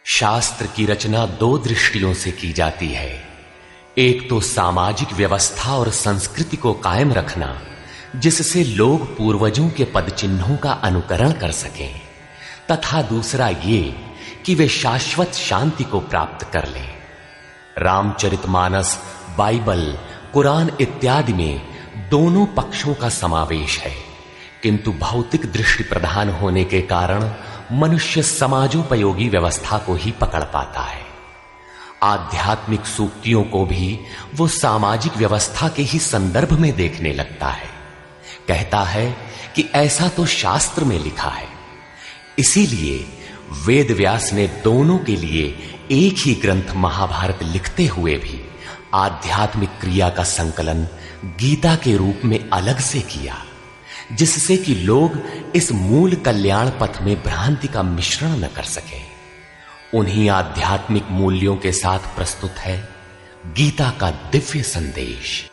शास्त्र की रचना दो दृष्टियों से की जाती है। एक तो सामाजिक व्यवस्था और संस्कृति को कायम रखना, जिससे लोग पूर्वजों के पद चिन्हों का अनुकरण कर सकें, तथा दूसरा ये कि वे शाश्वत शांति को प्राप्त कर लें। रामचरितमानस, बाइबल, कुरान इत्यादि में दोनों पक्षों का समावेश है, किंतु भौतिक दृष्टि प्रधान होने के कारण मनुष्य समाजोपयोगी व्यवस्था को ही पकड़ पाता है। आध्यात्मिक सूक्तियों को भी वो सामाजिक व्यवस्था के ही संदर्भ में देखने लगता है। कहता है कि ऐसा तो शास्त्र में लिखा है। इसीलिए वेद व्यास ने दोनों के लिए एक ही ग्रंथ महाभारत लिखते हुए भी आध्यात्मिक क्रिया का संकलन गीता के रूप में अलग से किया, जिससे कि लोग इस मूल कल्याण पथ में भ्रांति का मिश्रण न कर सके। उन्हीं आध्यात्मिक मूल्यों के साथ प्रस्तुत है गीता का दिव्य संदेश।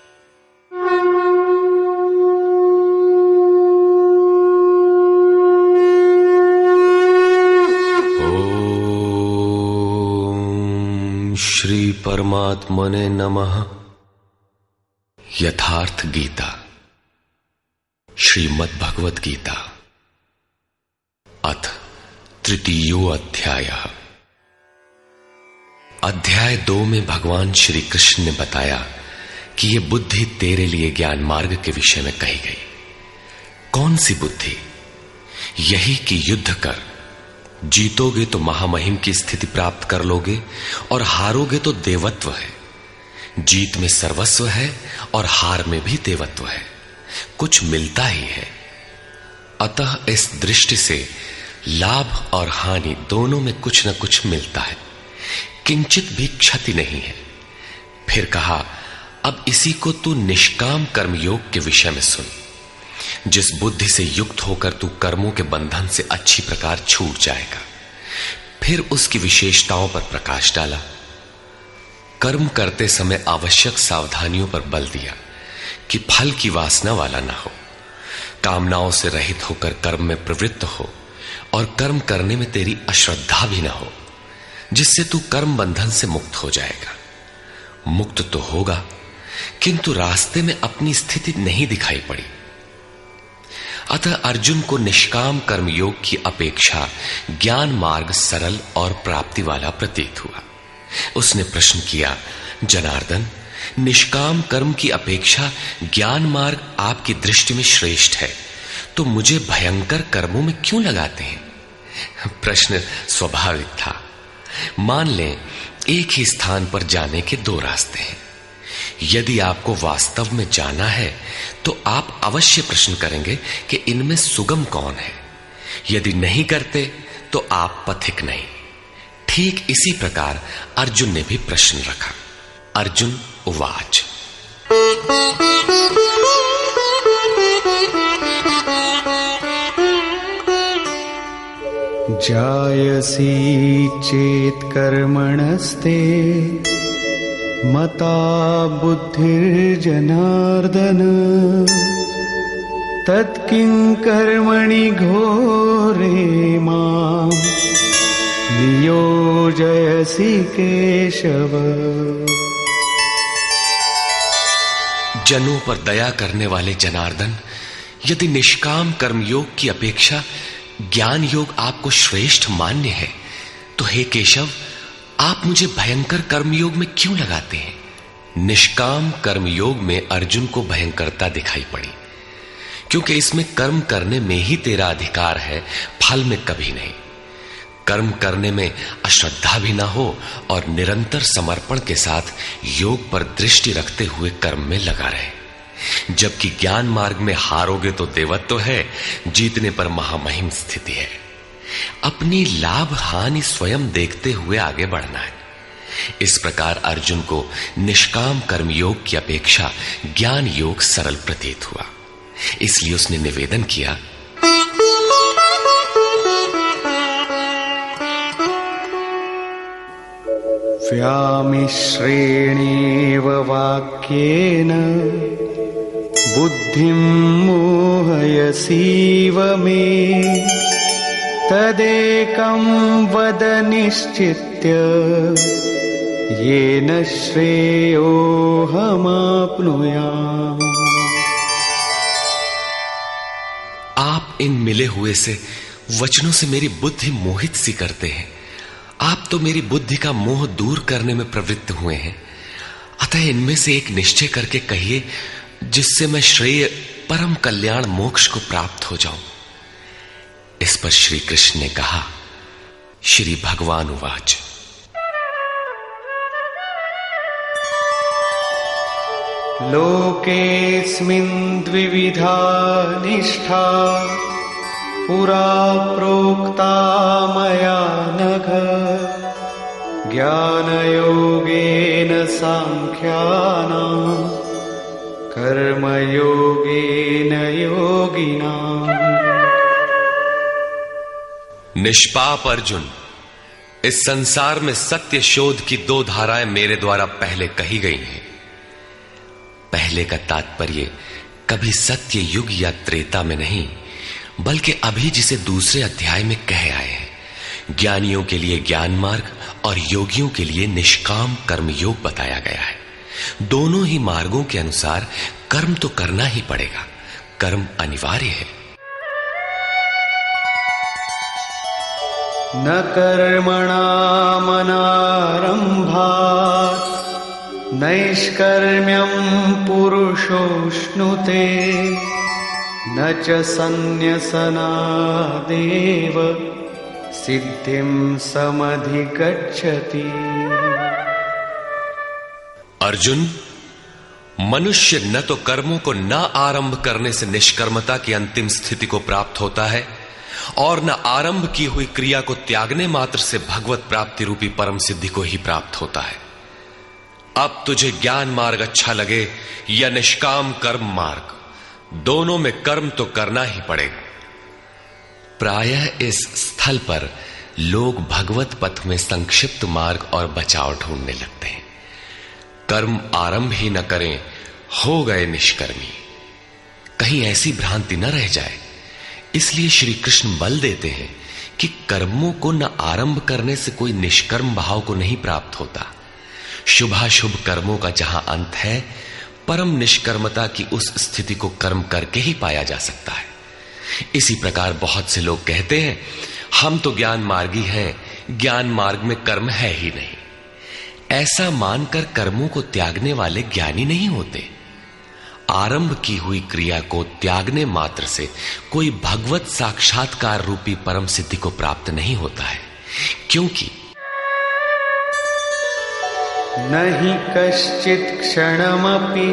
ओम श्री परमात्मने नमः। यथार्थ गीता, श्रीमद् भगवत गीता, अथ तृतीयो अध्यायः। अध्याय 2 में भगवान श्री कृष्ण ने बताया कि यह बुद्धि तेरे लिए ज्ञान मार्ग के विषय में कही गई। कौन सी बुद्धि? यही कि युद्ध कर, जीतोगे तो महामहिम की स्थिति प्राप्त कर लोगे और हारोगे तो देवत्व है। जीत में सर्वस्व है और हार में भी देवत्व है, कुछ मिलता ही है। अतः इस दृष्टि से लाभ और हानि दोनों में कुछ न कुछ मिलता है, किंचित भी क्षति नहीं है। फिर कहा, अब इसी को तू निष्काम कर्मयोग के विषय में सुन। जिस बुद्धि से युक्त होकर तू कर्मों के बंधन से अच्छी प्रकार छूट जाएगा। फिर उसकी विशेषताओं पर प्रकाश डाला। कर्म करते समय आवश्यक सावधानियों पर बल दिया कि फल की वासना वाला ना हो, कामनाओं से रहित होकर कर्म में प्रवृत्त हो और कर्म करने में तेरी अश्रद्धा भी ना हो, जिससे तू कर्म बंधन से मुक्त हो जाएगा। मुक्त तो होगा, किंतु रास्ते में अपनी स्थिति नहीं दिखाई पड़ी। अतः अर्जुन को निष्काम कर्मयोग की अपेक्षा ज्ञान मार्ग सरल और प्राप्ति वाला प्रतीत हुआ। उसने प्रश्न किया, जनार्दन, निष्काम कर्म की अपेक्षा ज्ञान मार्ग आपकी दृष्टि में श्रेष्ठ है, तो मुझे भयंकर कर्मों में क्यों लगाते हैं? प्रश्न स्वाभाविक था। मान लें एक ही स्थान पर जाने के दो रास्ते हैं। यदि आपको वास्तव में जाना है तो आप अवश्य प्रश्न करेंगे कि इनमें सुगम कौन है। यदि नहीं करते तो आप पथिक नहीं। ठीक इसी प्रकार अर्जुन ने भी प्रश्न रखा। अर्जुन उवाच, जायसी चेत कर्मणस्ते मता बुद्धिर्जनार्दन तत्किं कर्मणि घोरे मां नियोजयसि केशव। जनों पर दया करने वाले जनार्दन, यदि निष्काम कर्मयोग की अपेक्षा ज्ञान योग आपको श्रेष्ठ मान्य है, तो हे केशव, आप मुझे भयंकर कर्मयोग में क्यों लगाते हैं? निष्काम कर्मयोग में अर्जुन को भयंकरता दिखाई पड़ी, क्योंकि इसमें कर्म करने में ही तेरा अधिकार है, फल में कभी नहीं। कर्म करने में अश्रद्धा भी ना हो और निरंतर समर्पण के साथ योग पर दृष्टि रखते हुए कर्म में लगा रहे। जबकि ज्ञान मार्ग में हारोगे तो देवत्व है, जीतने पर महामहिम स्थिति है। अपनी लाभ हानि स्वयं देखते हुए आगे बढ़ना है। इस प्रकार अर्जुन को निष्काम कर्मयोग की अपेक्षा ज्ञान योग सरल प्रतीत हुआ। इसलिए उसने निवेदन किया, व्यामिश्रेणेव वाक्येन बुद्धिं मोहयसीव मे तदेकं वद निश्चित्य येन श्रेयोऽहमाप्नुयाम्। आप इन मिले हुए से वचनों से मेरी बुद्धि मोहित सी करते हैं। आप तो मेरी बुद्धि का मोह दूर करने में प्रवृत्त हुए हैं। अतः इनमें से एक निश्चय करके कहिए जिससे मैं श्रेय परम कल्याण मोक्ष को प्राप्त हो जाऊं। इस पर श्री कृष्ण ने कहा, श्री भगवान उवाच, लोकेऽस्मिन् द्विविधा निष्ठा पुरा प्रोक्ता मया नघ। ज्ञानयोगेन सांख्यानां कर्मयोगेन योगिनाम्। निष्पाप अर्जुन, इस संसार में सत्य शोध की दो धाराएं मेरे द्वारा पहले कही गई हैं। पहले का तात्पर्य कभी सत्य युग या त्रेता में नहीं, बल्कि अभी जिसे दूसरे अध्याय में कहे आए हैं। ज्ञानियों के लिए ज्ञान मार्ग और योगियों के लिए निष्काम कर्म योग बताया गया है। दोनों ही मार्गों के अनुसार कर्म तो करना ही पड़ेगा, कर्म अनिवार्य है। न कर्मणामनारम्भात् नैष्कर्म्यं पुरुषोऽश्नुते न च सन्न्यसनादेव सिद्धिं समधिगच्छति। अर्जुन, मनुष्य न तो कर्मों को न आरंभ करने से निष्कर्मता की अंतिम स्थिति को प्राप्त होता है और न आरंभ की हुई क्रिया को त्यागने मात्र से भगवत प्राप्ति रूपी परम सिद्धि को ही प्राप्त होता है। अब तुझे ज्ञान मार्ग अच्छा लगे या निष्काम कर्म मार्ग, दोनों में कर्म तो करना ही पड़ेगा। प्रायः इस स्थल पर लोग भगवत पथ में संक्षिप्त मार्ग और बचाव ढूंढने लगते हैं। कर्म आरंभ ही न करें, हो गए निष्कर्मी। कहीं ऐसी भ्रांति न रह जाए, इसलिए श्री कृष्ण बल देते हैं कि कर्मों को न आरंभ करने से कोई निष्कर्म भाव को नहीं प्राप्त होता। शुभाशुभ कर्मों का जहां अंत है, परम निष्कर्मता की उस स्थिति को कर्म करके ही पाया जा सकता है। इसी प्रकार बहुत से लोग कहते हैं, हम तो ज्ञान मार्गी हैं, ज्ञान मार्ग में कर्म है ही नहीं। ऐसा मानकर कर्मों को त्यागने वाले ज्ञानी नहीं होते। आरंभ की हुई क्रिया को त्यागने मात्र से कोई भगवत साक्षात्कार रूपी परम सिद्धि को प्राप्त नहीं होता है, क्योंकि नहि कश्चित् क्षणमपि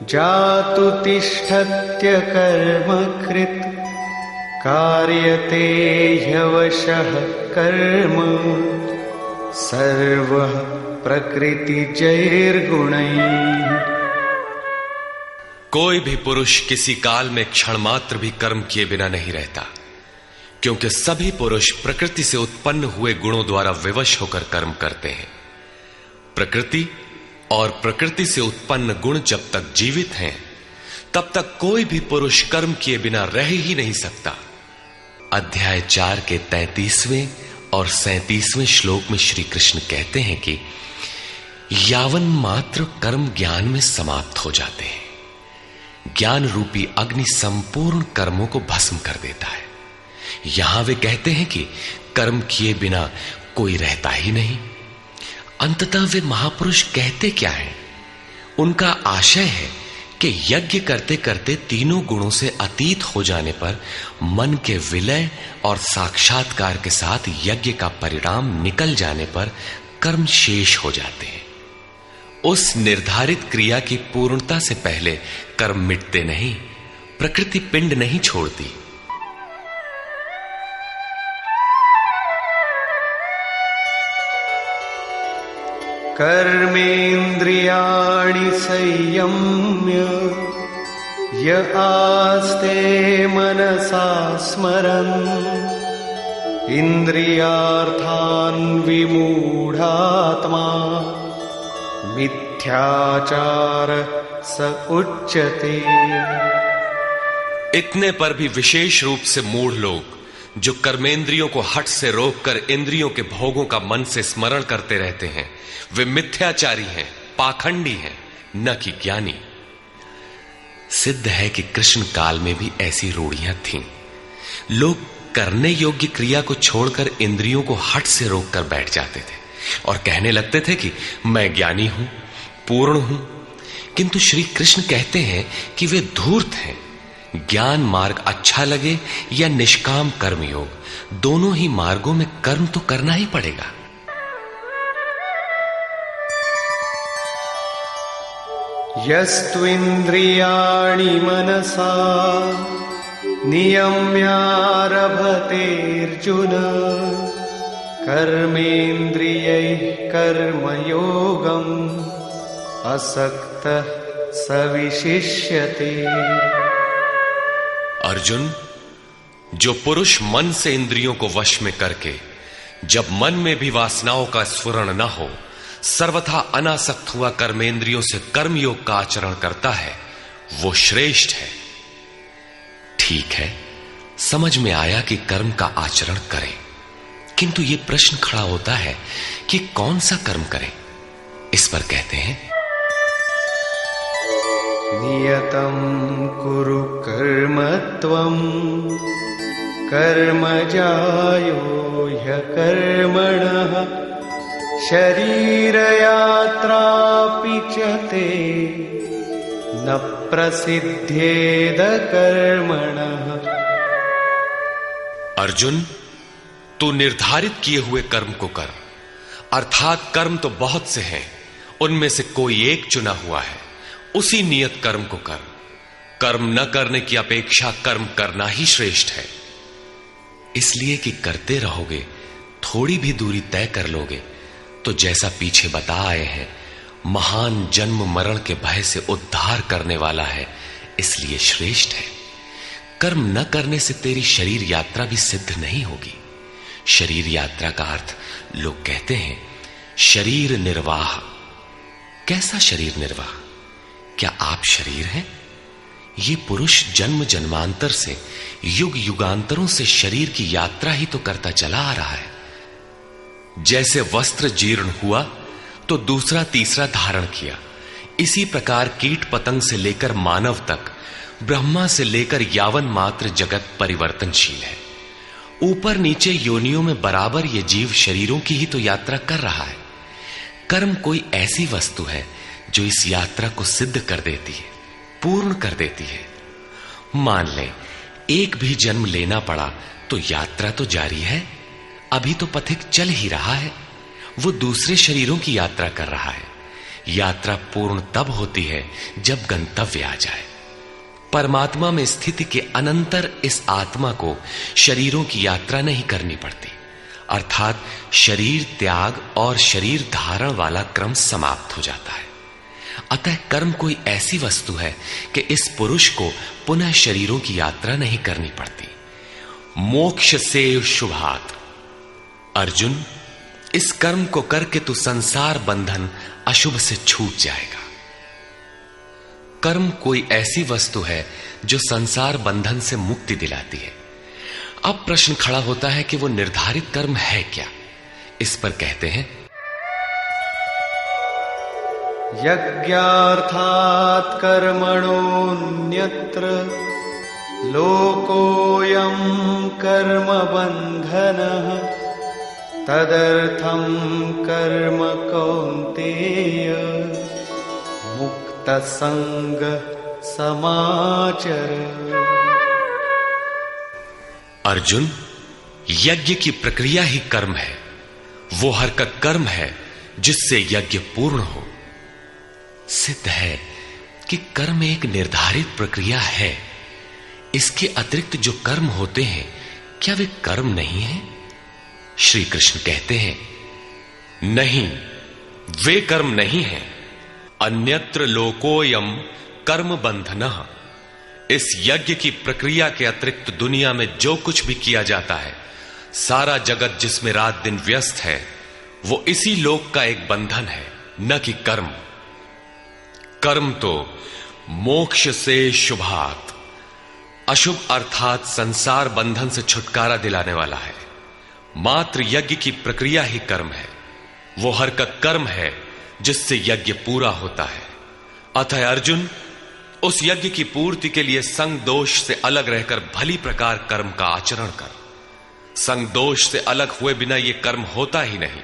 जातु तिष्ठत्य कर्मकृत् कार्यते ह्यवशः कर्म सर्वः प्रकृतिजैर्गुणैः। कोई भी पुरुष किसी काल में क्षण मात्र भी कर्म किए बिना नहीं रहता, क्योंकि सभी पुरुष प्रकृति से उत्पन्न हुए गुणों द्वारा विवश होकर कर्म करते हैं। प्रकृति और प्रकृति से उत्पन्न गुण जब तक जीवित हैं, तब तक कोई भी पुरुष कर्म किए बिना रह ही नहीं सकता। अध्याय 4 के 33वें और 37वें श्लोक में श्री कृष्ण कहते हैं कि यावन मात्र कर्म ज्ञान में समाप्त हो जाते हैं। ज्ञान रूपी अग्नि संपूर्ण कर्मों को भस्म कर देता है। यहां वे कहते हैं कि कर्म किए बिना कोई रहता ही नहीं। अंततः वे महापुरुष कहते क्या हैं? उनका आशय है कि यज्ञ करते करते तीनों गुणों से अतीत हो जाने पर मन के विलय और साक्षात्कार के साथ यज्ञ का परिणाम निकल जाने पर कर्म शेष हो जाते हैं। उस निर्धारित क्रिया की पूर्णता से पहले कर्म मिटते नहीं, प्रकृति पिंड नहीं छोड़ती। कर्मेन्द्रियाणि संयम्य य आस्ते मनसा स्मरन् इन्द्रियार्थान् विमूढात्मा मिथ्याचार स उच्यते। इतने पर भी विशेष रूप से मूढ़ लोग जो कर्मेंद्रियों को हठ से रोककर इंद्रियों के भोगों का मन से स्मरण करते रहते हैं, वे मिथ्याचारी हैं, पाखंडी हैं, न कि ज्ञानी। सिद्ध है कि कृष्ण काल में भी ऐसी रूढ़ियां थीं। लोग करने योग्य क्रिया को छोड़कर इंद्रियों को हठ से रोककर बैठ जाते थे और कहने लगते थे कि मैं ज्ञानी हूं, पूर्ण हूं। किंतु श्री कृष्ण कहते हैं कि वे धूर्त हैं। ज्ञान मार्ग अच्छा लगे या निष्काम कर्म योग, दोनों ही मार्गों में कर्म तो करना ही पड़ेगा। यस्त्विन्द्रियाणि मनसा नियम्यारभतेऽर्जुन कर्मेन्द्रियैः कर्मयोगम् असक्तः स विशिष्यते। अर्जुन, जो पुरुष मन से इंद्रियों को वश में करके जब मन में भी वासनाओं का स्फुरण न हो सर्वथा अनासक्त हुआ कर्मेंद्रियों से कर्मयोग का आचरण करता है, वो श्रेष्ठ है। ठीक है, समझ में आया कि कर्म का आचरण करें, किंतु यह प्रश्न खड़ा होता है कि कौन सा कर्म करें। इस पर कहते हैं, नियतं कुरु कर्म त्वं कर्मजायो ह्यकर्मणः शरीरयात्रापि च ते न प्रसिद्ध्येद कर्मणः। अर्जुन, तू निर्धारित किए हुए कर्म को कर, अर्थात कर्म तो बहुत से हैं, उनमें से कोई एक चुना हुआ है, उसी नियत कर्म को कर। कर्म न करने की अपेक्षा कर्म करना ही श्रेष्ठ है। इसलिए कि करते रहोगे, थोड़ी भी दूरी तय कर लोगे तो जैसा पीछे बता आए हैं, महान जन्म मरण के भय से उद्धार करने वाला है, इसलिए श्रेष्ठ है। कर्म न करने से तेरी शरीर यात्रा भी सिद्ध नहीं होगी। शरीर यात्रा का अर्थ लोग कहते हैं शरीर निर्वाह। कैसा शरीर निर्वाह? क्या आप शरीर हैं? ये पुरुष जन्म जन्मांतर से, युग युगांतरों से शरीर की यात्रा ही तो करता चला आ रहा है। जैसे वस्त्र जीर्ण हुआ तो दूसरा तीसरा धारण किया, इसी प्रकार कीट पतंग से लेकर मानव तक, ब्रह्मा से लेकर यावन मात्र जगत परिवर्तनशील है। ऊपर नीचे योनियों में बराबर ये जीव शरीरों की ही तो यात्रा कर रहा है। कर्म कोई ऐसी वस्तु है जो इस यात्रा को सिद्ध कर देती है, पूर्ण कर देती है। मान ले एक भी जन्म लेना पड़ा तो यात्रा तो जारी है, अभी तो पथिक चल ही रहा है, वो दूसरे शरीरों की यात्रा कर रहा है। यात्रा पूर्ण तब होती है जब गंतव्य आ जाए। परमात्मा में स्थिति के अनंतर इस आत्मा को शरीरों की यात्रा नहीं करनी पड़ती, अर्थात शरीर त्याग और शरीर धारण वाला क्रम समाप्त हो जाता है। अतः कर्म कोई ऐसी वस्तु है कि इस पुरुष को पुनः शरीरों की यात्रा नहीं करनी पड़ती। मोक्ष से शुभात। अर्जुन, इस कर्म को करके तू संसार बंधन अशुभ से छूट जाएगा। कर्म कोई ऐसी वस्तु है जो संसार बंधन से मुक्ति दिलाती है। अब प्रश्न खड़ा होता है कि वो निर्धारित कर्म है क्या। इस पर कहते हैं, यज्ञार्थात् कर्मणोऽन्यत्र लोकोऽयं कर्म बन्धनः तदर्थं कर्म कौन्तेय मुक्तसंग समाचर। अर्जुन, यज्ञ की प्रक्रिया ही कर्म है। वो हरकत कर्म है जिससे यज्ञ पूर्ण हो। सिद्ध है कि कर्म एक निर्धारित प्रक्रिया है। इसके अतिरिक्त जो कर्म होते हैं, क्या वे कर्म नहीं है? श्री कृष्ण कहते हैं, नहीं, वे कर्म नहीं है। अन्यत्र लोकोयम कर्म बंधनः। इस यज्ञ की प्रक्रिया के अतिरिक्त दुनिया में जो कुछ भी किया जाता है, सारा जगत जिसमें रात दिन व्यस्त है, वो इसी लोक का एक बंधन है, न कि कर्म। कर्म तो मोक्ष से शुभात, अशुभ अर्थात संसार बंधन से छुटकारा दिलाने वाला है। मात्र यज्ञ की प्रक्रिया ही कर्म है। वो हरकत कर्म है जिससे यज्ञ पूरा होता है। अतः अर्जुन, उस यज्ञ की पूर्ति के लिए संग दोष से अलग रहकर भली प्रकार कर्म का आचरण कर। संग दोष से अलग हुए बिना यह कर्म होता ही नहीं।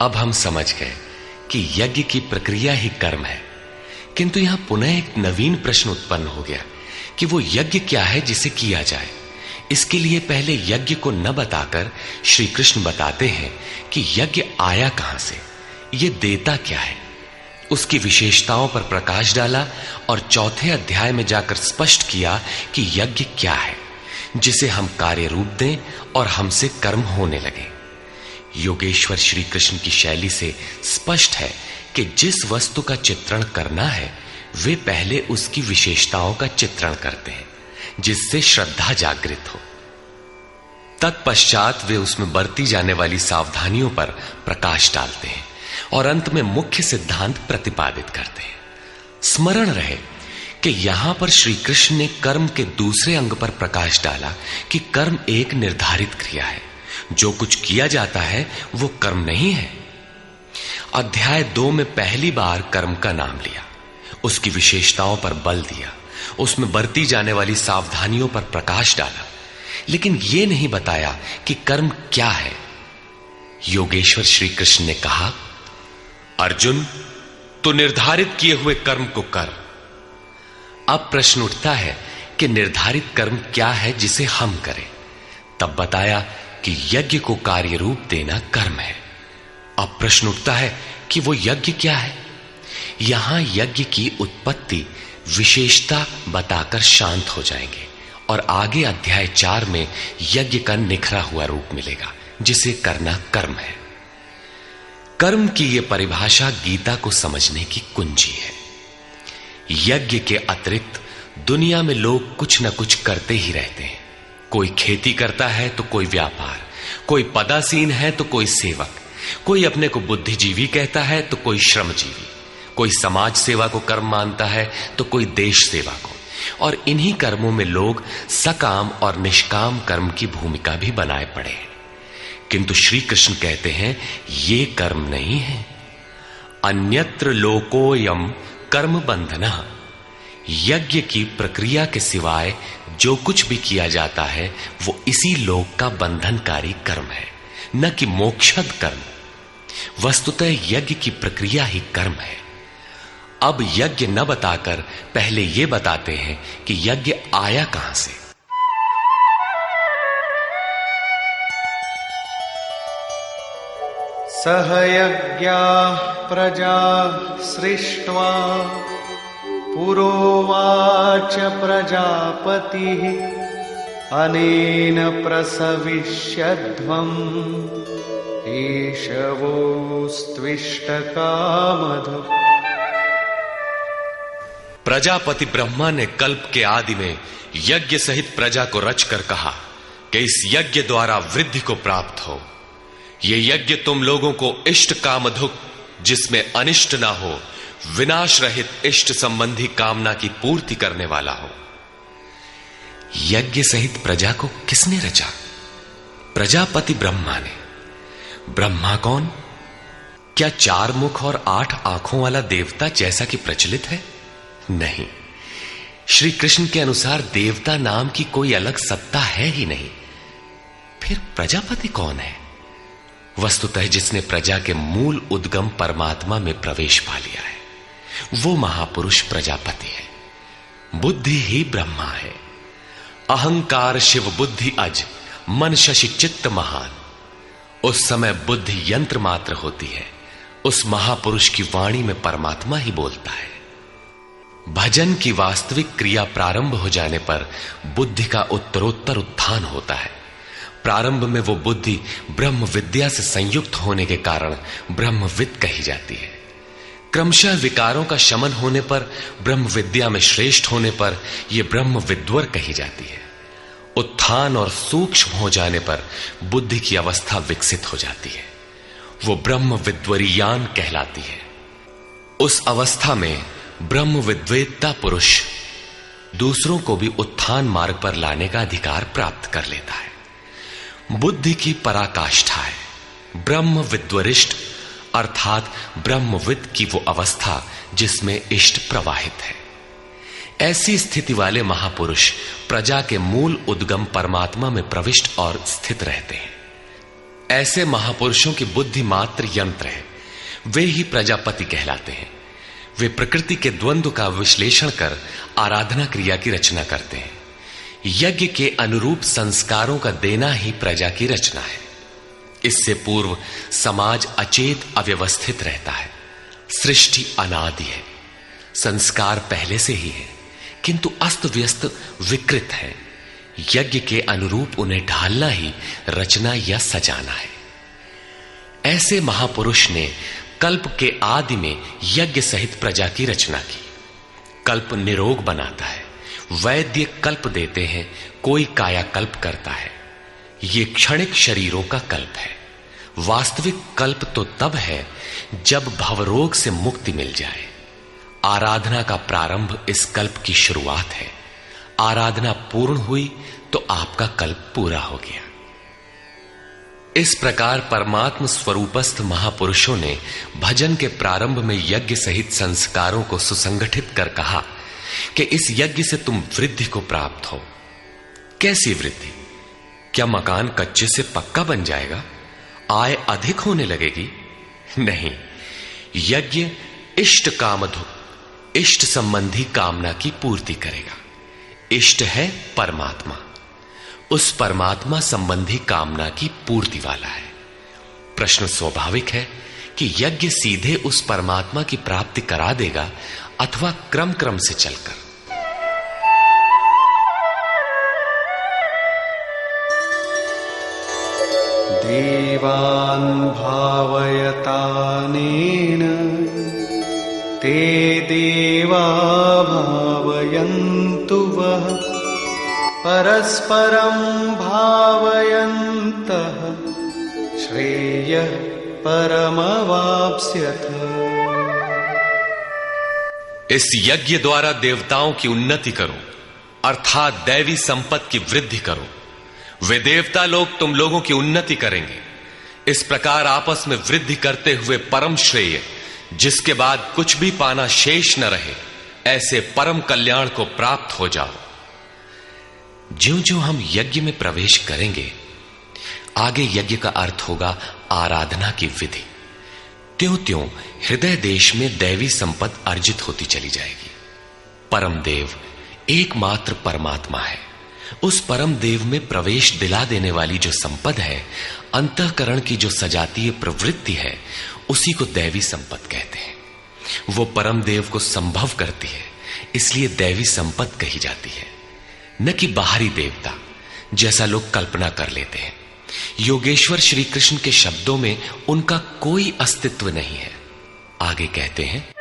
अब हम समझ गए कि यज्ञ की प्रक्रिया ही कर्म है, किंतु यहां पुनः एक नवीन प्रश्न उत्पन्न हो गया कि वो यज्ञ क्या है जिसे किया जाए। इसके लिए पहले यज्ञ को न बताकर श्री कृष्ण बताते हैं कि यज्ञ आया कहां से, ये देता क्या है। उसकी विशेषताओं पर प्रकाश डाला और चौथे अध्याय में जाकर स्पष्ट किया कि यज्ञ क्या है जिसे हम कार्य रूप दें और हमसे कर्म होने लगे। योगेश्वर श्री कृष्ण की शैली से स्पष्ट है कि जिस वस्तु का चित्रण करना है वे पहले उसकी विशेषताओं का चित्रण करते हैं जिससे श्रद्धा जागृत हो। तत्पश्चात वे उसमें बरती जाने वाली सावधानियों पर प्रकाश डालते हैं और अंत में मुख्य सिद्धांत प्रतिपादित करते हैं। स्मरण रहे कि यहां पर श्री कृष्ण ने कर्म के दूसरे अंग पर प्रकाश डाला कि कर्म एक निर्धारित क्रिया है। जो कुछ किया जाता है वो कर्म नहीं है। अध्याय 2 में पहली बार कर्म का नाम लिया, उसकी विशेषताओं पर बल दिया, उसमें बरती जाने वाली सावधानियों पर प्रकाश डाला, लेकिन यह नहीं बताया कि कर्म क्या है। योगेश्वर श्री कृष्ण ने कहा, अर्जुन, तू निर्धारित किए हुए कर्म को कर। अब प्रश्न उठता है कि निर्धारित कर्म क्या है जिसे हम करें। तब बताया कि यज्ञ को कार्य रूप देना कर्म है। अब प्रश्न उठता है कि वो यज्ञ क्या है। यहां यज्ञ की उत्पत्ति विशेषता बताकर शांत हो जाएंगे और आगे अध्याय 4 में यज्ञ का निखरा हुआ रूप मिलेगा जिसे करना कर्म है। कर्म की यह परिभाषा गीता को समझने की कुंजी है। यज्ञ के अतिरिक्त दुनिया में लोग कुछ न कुछ करते ही रहते हैं। कोई खेती करता है तो कोई व्यापार, कोई पदासीन है तो कोई सेवक, कोई अपने को बुद्धिजीवी कहता है तो कोई श्रमजीवी, कोई समाज सेवा को कर्म मानता है तो कोई देश सेवा को। और इन्हीं कर्मों में लोग सकाम और निष्काम कर्म की भूमिका भी बनाए पड़े हैं। किंतु श्री कृष्ण कहते हैं ये कर्म नहीं है। अन्यत्र लोकोयम कर्म बंधनः। यज्ञ की प्रक्रिया के सिवाय जो कुछ भी किया जाता है वो इसी लोक का बंधनकारी कर्म है, न कि मोक्षद कर्म। वस्तुतः यज्ञ की प्रक्रिया ही कर्म है। अब यज्ञ न बताकर पहले यह बताते हैं कि यज्ञ आया कहां से। सह यज्ञाः प्रजा सृष्ट्वा पुरोवाच प्रजापतिः अनेन प्रसविष्यध्वम् एषवोस्त्विष्टकामधुक्। प्रजापति ब्रह्मा ने कल्प के आदि में यज्ञ सहित प्रजा को रचकर कहा कि इस यज्ञ द्वारा वृद्धि को प्राप्त हो। ये यज्ञ तुम लोगों को इष्ट कामधुक, जिसमें अनिष्ट ना हो, विनाश रहित इष्ट संबंधी कामना की पूर्ति करने वाला हो। यज्ञ सहित प्रजा को किसने रचा? प्रजापति ब्रह्मा ने। ब्रह्मा कौन? क्या 4 मुख और 8 आंखों वाला देवता जैसा कि प्रचलित है? नहीं। श्री कृष्ण के अनुसार देवता नाम की कोई अलग सत्ता है ही नहीं। फिर प्रजापति कौन है? वस्तुतः जिसने प्रजा के मूल उद्गम परमात्मा में प्रवेश पा लिया है वो महापुरुष प्रजापति है। बुद्धि ही ब्रह्मा है। अहंकार शिव बुद्धि अज, मन शशि चित्त महान। उस समय बुद्धि यंत्र मात्र होती है। उस महापुरुष की वाणी में परमात्मा ही बोलता है। भजन की वास्तविक क्रिया प्रारंभ हो जाने पर बुद्धि का उत्तरोत्तर उत्थान होता है। प्रारंभ में वो बुद्धि ब्रह्म विद्या से संयुक्त होने के कारण ब्रह्मविद कही जाती है। क्रमशः विकारों का शमन होने पर, ब्रह्म विद्या में श्रेष्ठ होने पर यह ब्रह्म विद्वर कही जाती है। उत्थान और सूक्ष्म हो जाने पर बुद्धि की अवस्था विकसित हो जाती है। वो ब्रह्म विद्वरीयान कहलाती है। उस अवस्था में ब्रह्म विद्वेत्ता पुरुष दूसरों को भी उत्थान मार्ग पर लाने का अधिकार प्राप्त कर लेता है। बुद्धि की पराकाष्ठा है ब्रह्म विद्वरिष्ट, अर्थात ब्रह्मविद की वो अवस्था जिसमें इष्ट प्रवाहित है। ऐसी स्थिति वाले महापुरुष प्रजा के मूल उद्गम परमात्मा में प्रविष्ट और स्थित रहते हैं। ऐसे महापुरुषों की बुद्धि मात्र यंत्र है, वे ही प्रजापति कहलाते हैं। वे प्रकृति के द्वंद्व का विश्लेषण कर आराधना क्रिया की रचना करते हैं। यज्ञ के अनुरूप संस्कारों का देना ही प्रजा की रचना है। इससे पूर्व समाज अचेत अव्यवस्थित रहता है। सृष्टि अनादि है, संस्कार पहले से ही है, किंतु अस्त व्यस्त विकृत है। यज्ञ के अनुरूप उन्हें ढालना ही रचना या सजाना है। ऐसे महापुरुष ने कल्प के आदि में यज्ञ सहित प्रजा की रचना की। कल्प निरोग बनाता है, वैद्य कल्प देते हैं, कोई कायाकल्प करता है। ये क्षणिक शरीरों का कल्प है। वास्तविक कल्प तो तब है जब भवरोग से मुक्ति मिल जाए। आराधना का प्रारंभ इस कल्प की शुरुआत है। आराधना पूर्ण हुई तो आपका कल्प पूरा हो गया। इस प्रकार परमात्म स्वरूपस्थ महापुरुषों ने भजन के प्रारंभ में यज्ञ सहित संस्कारों को सुसंगठित कर कहा कि इस यज्ञ से तुम वृद्धि को प्राप्त हो। कैसी वृद्धि? क्या मकान कच्चे से पक्का बन जाएगा? आय अधिक होने लगेगी? नहीं, यज्ञ इष्ट कामधुक, इष्ट संबंधी कामना की पूर्ति करेगा। इष्ट है परमात्मा, उस परमात्मा संबंधी कामना की पूर्ति वाला है। प्रश्न स्वाभाविक है कि यज्ञ सीधे उस परमात्मा की प्राप्ति करा देगा अथवा क्रम क्रम से चलकर। देवान् भावयतानेन ते देवा भावयन्तु वः परस्परं भावयन्तः श्रेयः परमवाप्स्यथ। इस यज्ञ द्वारा देवताओं की उन्नति करो, अर्थात दैवी संपत्ति की वृद्धि करो। वे देवता लोग तुम लोगों की उन्नति करेंगे। इस प्रकार आपस में वृद्धि करते हुए परम श्रेय, जिसके बाद कुछ भी पाना शेष न रहे, ऐसे परम कल्याण को प्राप्त हो जाओ। ज्यों ज्यों हम यज्ञ में प्रवेश करेंगे, आगे यज्ञ का अर्थ होगा आराधना की विधि। त्यों त्यों हृदय देश में दैवी संपत्ति अर्जित होती चली जाएगी। परम देव एकमात्र परमात्मा है। उस परम देव में प्रवेश दिला देने वाली जो संपद है, अंतःकरण की जो सजातीय प्रवृत्ति है, उसी को दैवी संपत्ति कहते हैं। वो परम देव को संभव करती है, इसलिए दैवी संपत्ति कही जाती है, न कि बाहरी देवता जैसा लोग कल्पना कर लेते हैं। योगेश्वर श्री कृष्ण के शब्दों में उनका कोई अस्तित्व नहीं है। आगे कहते हैं,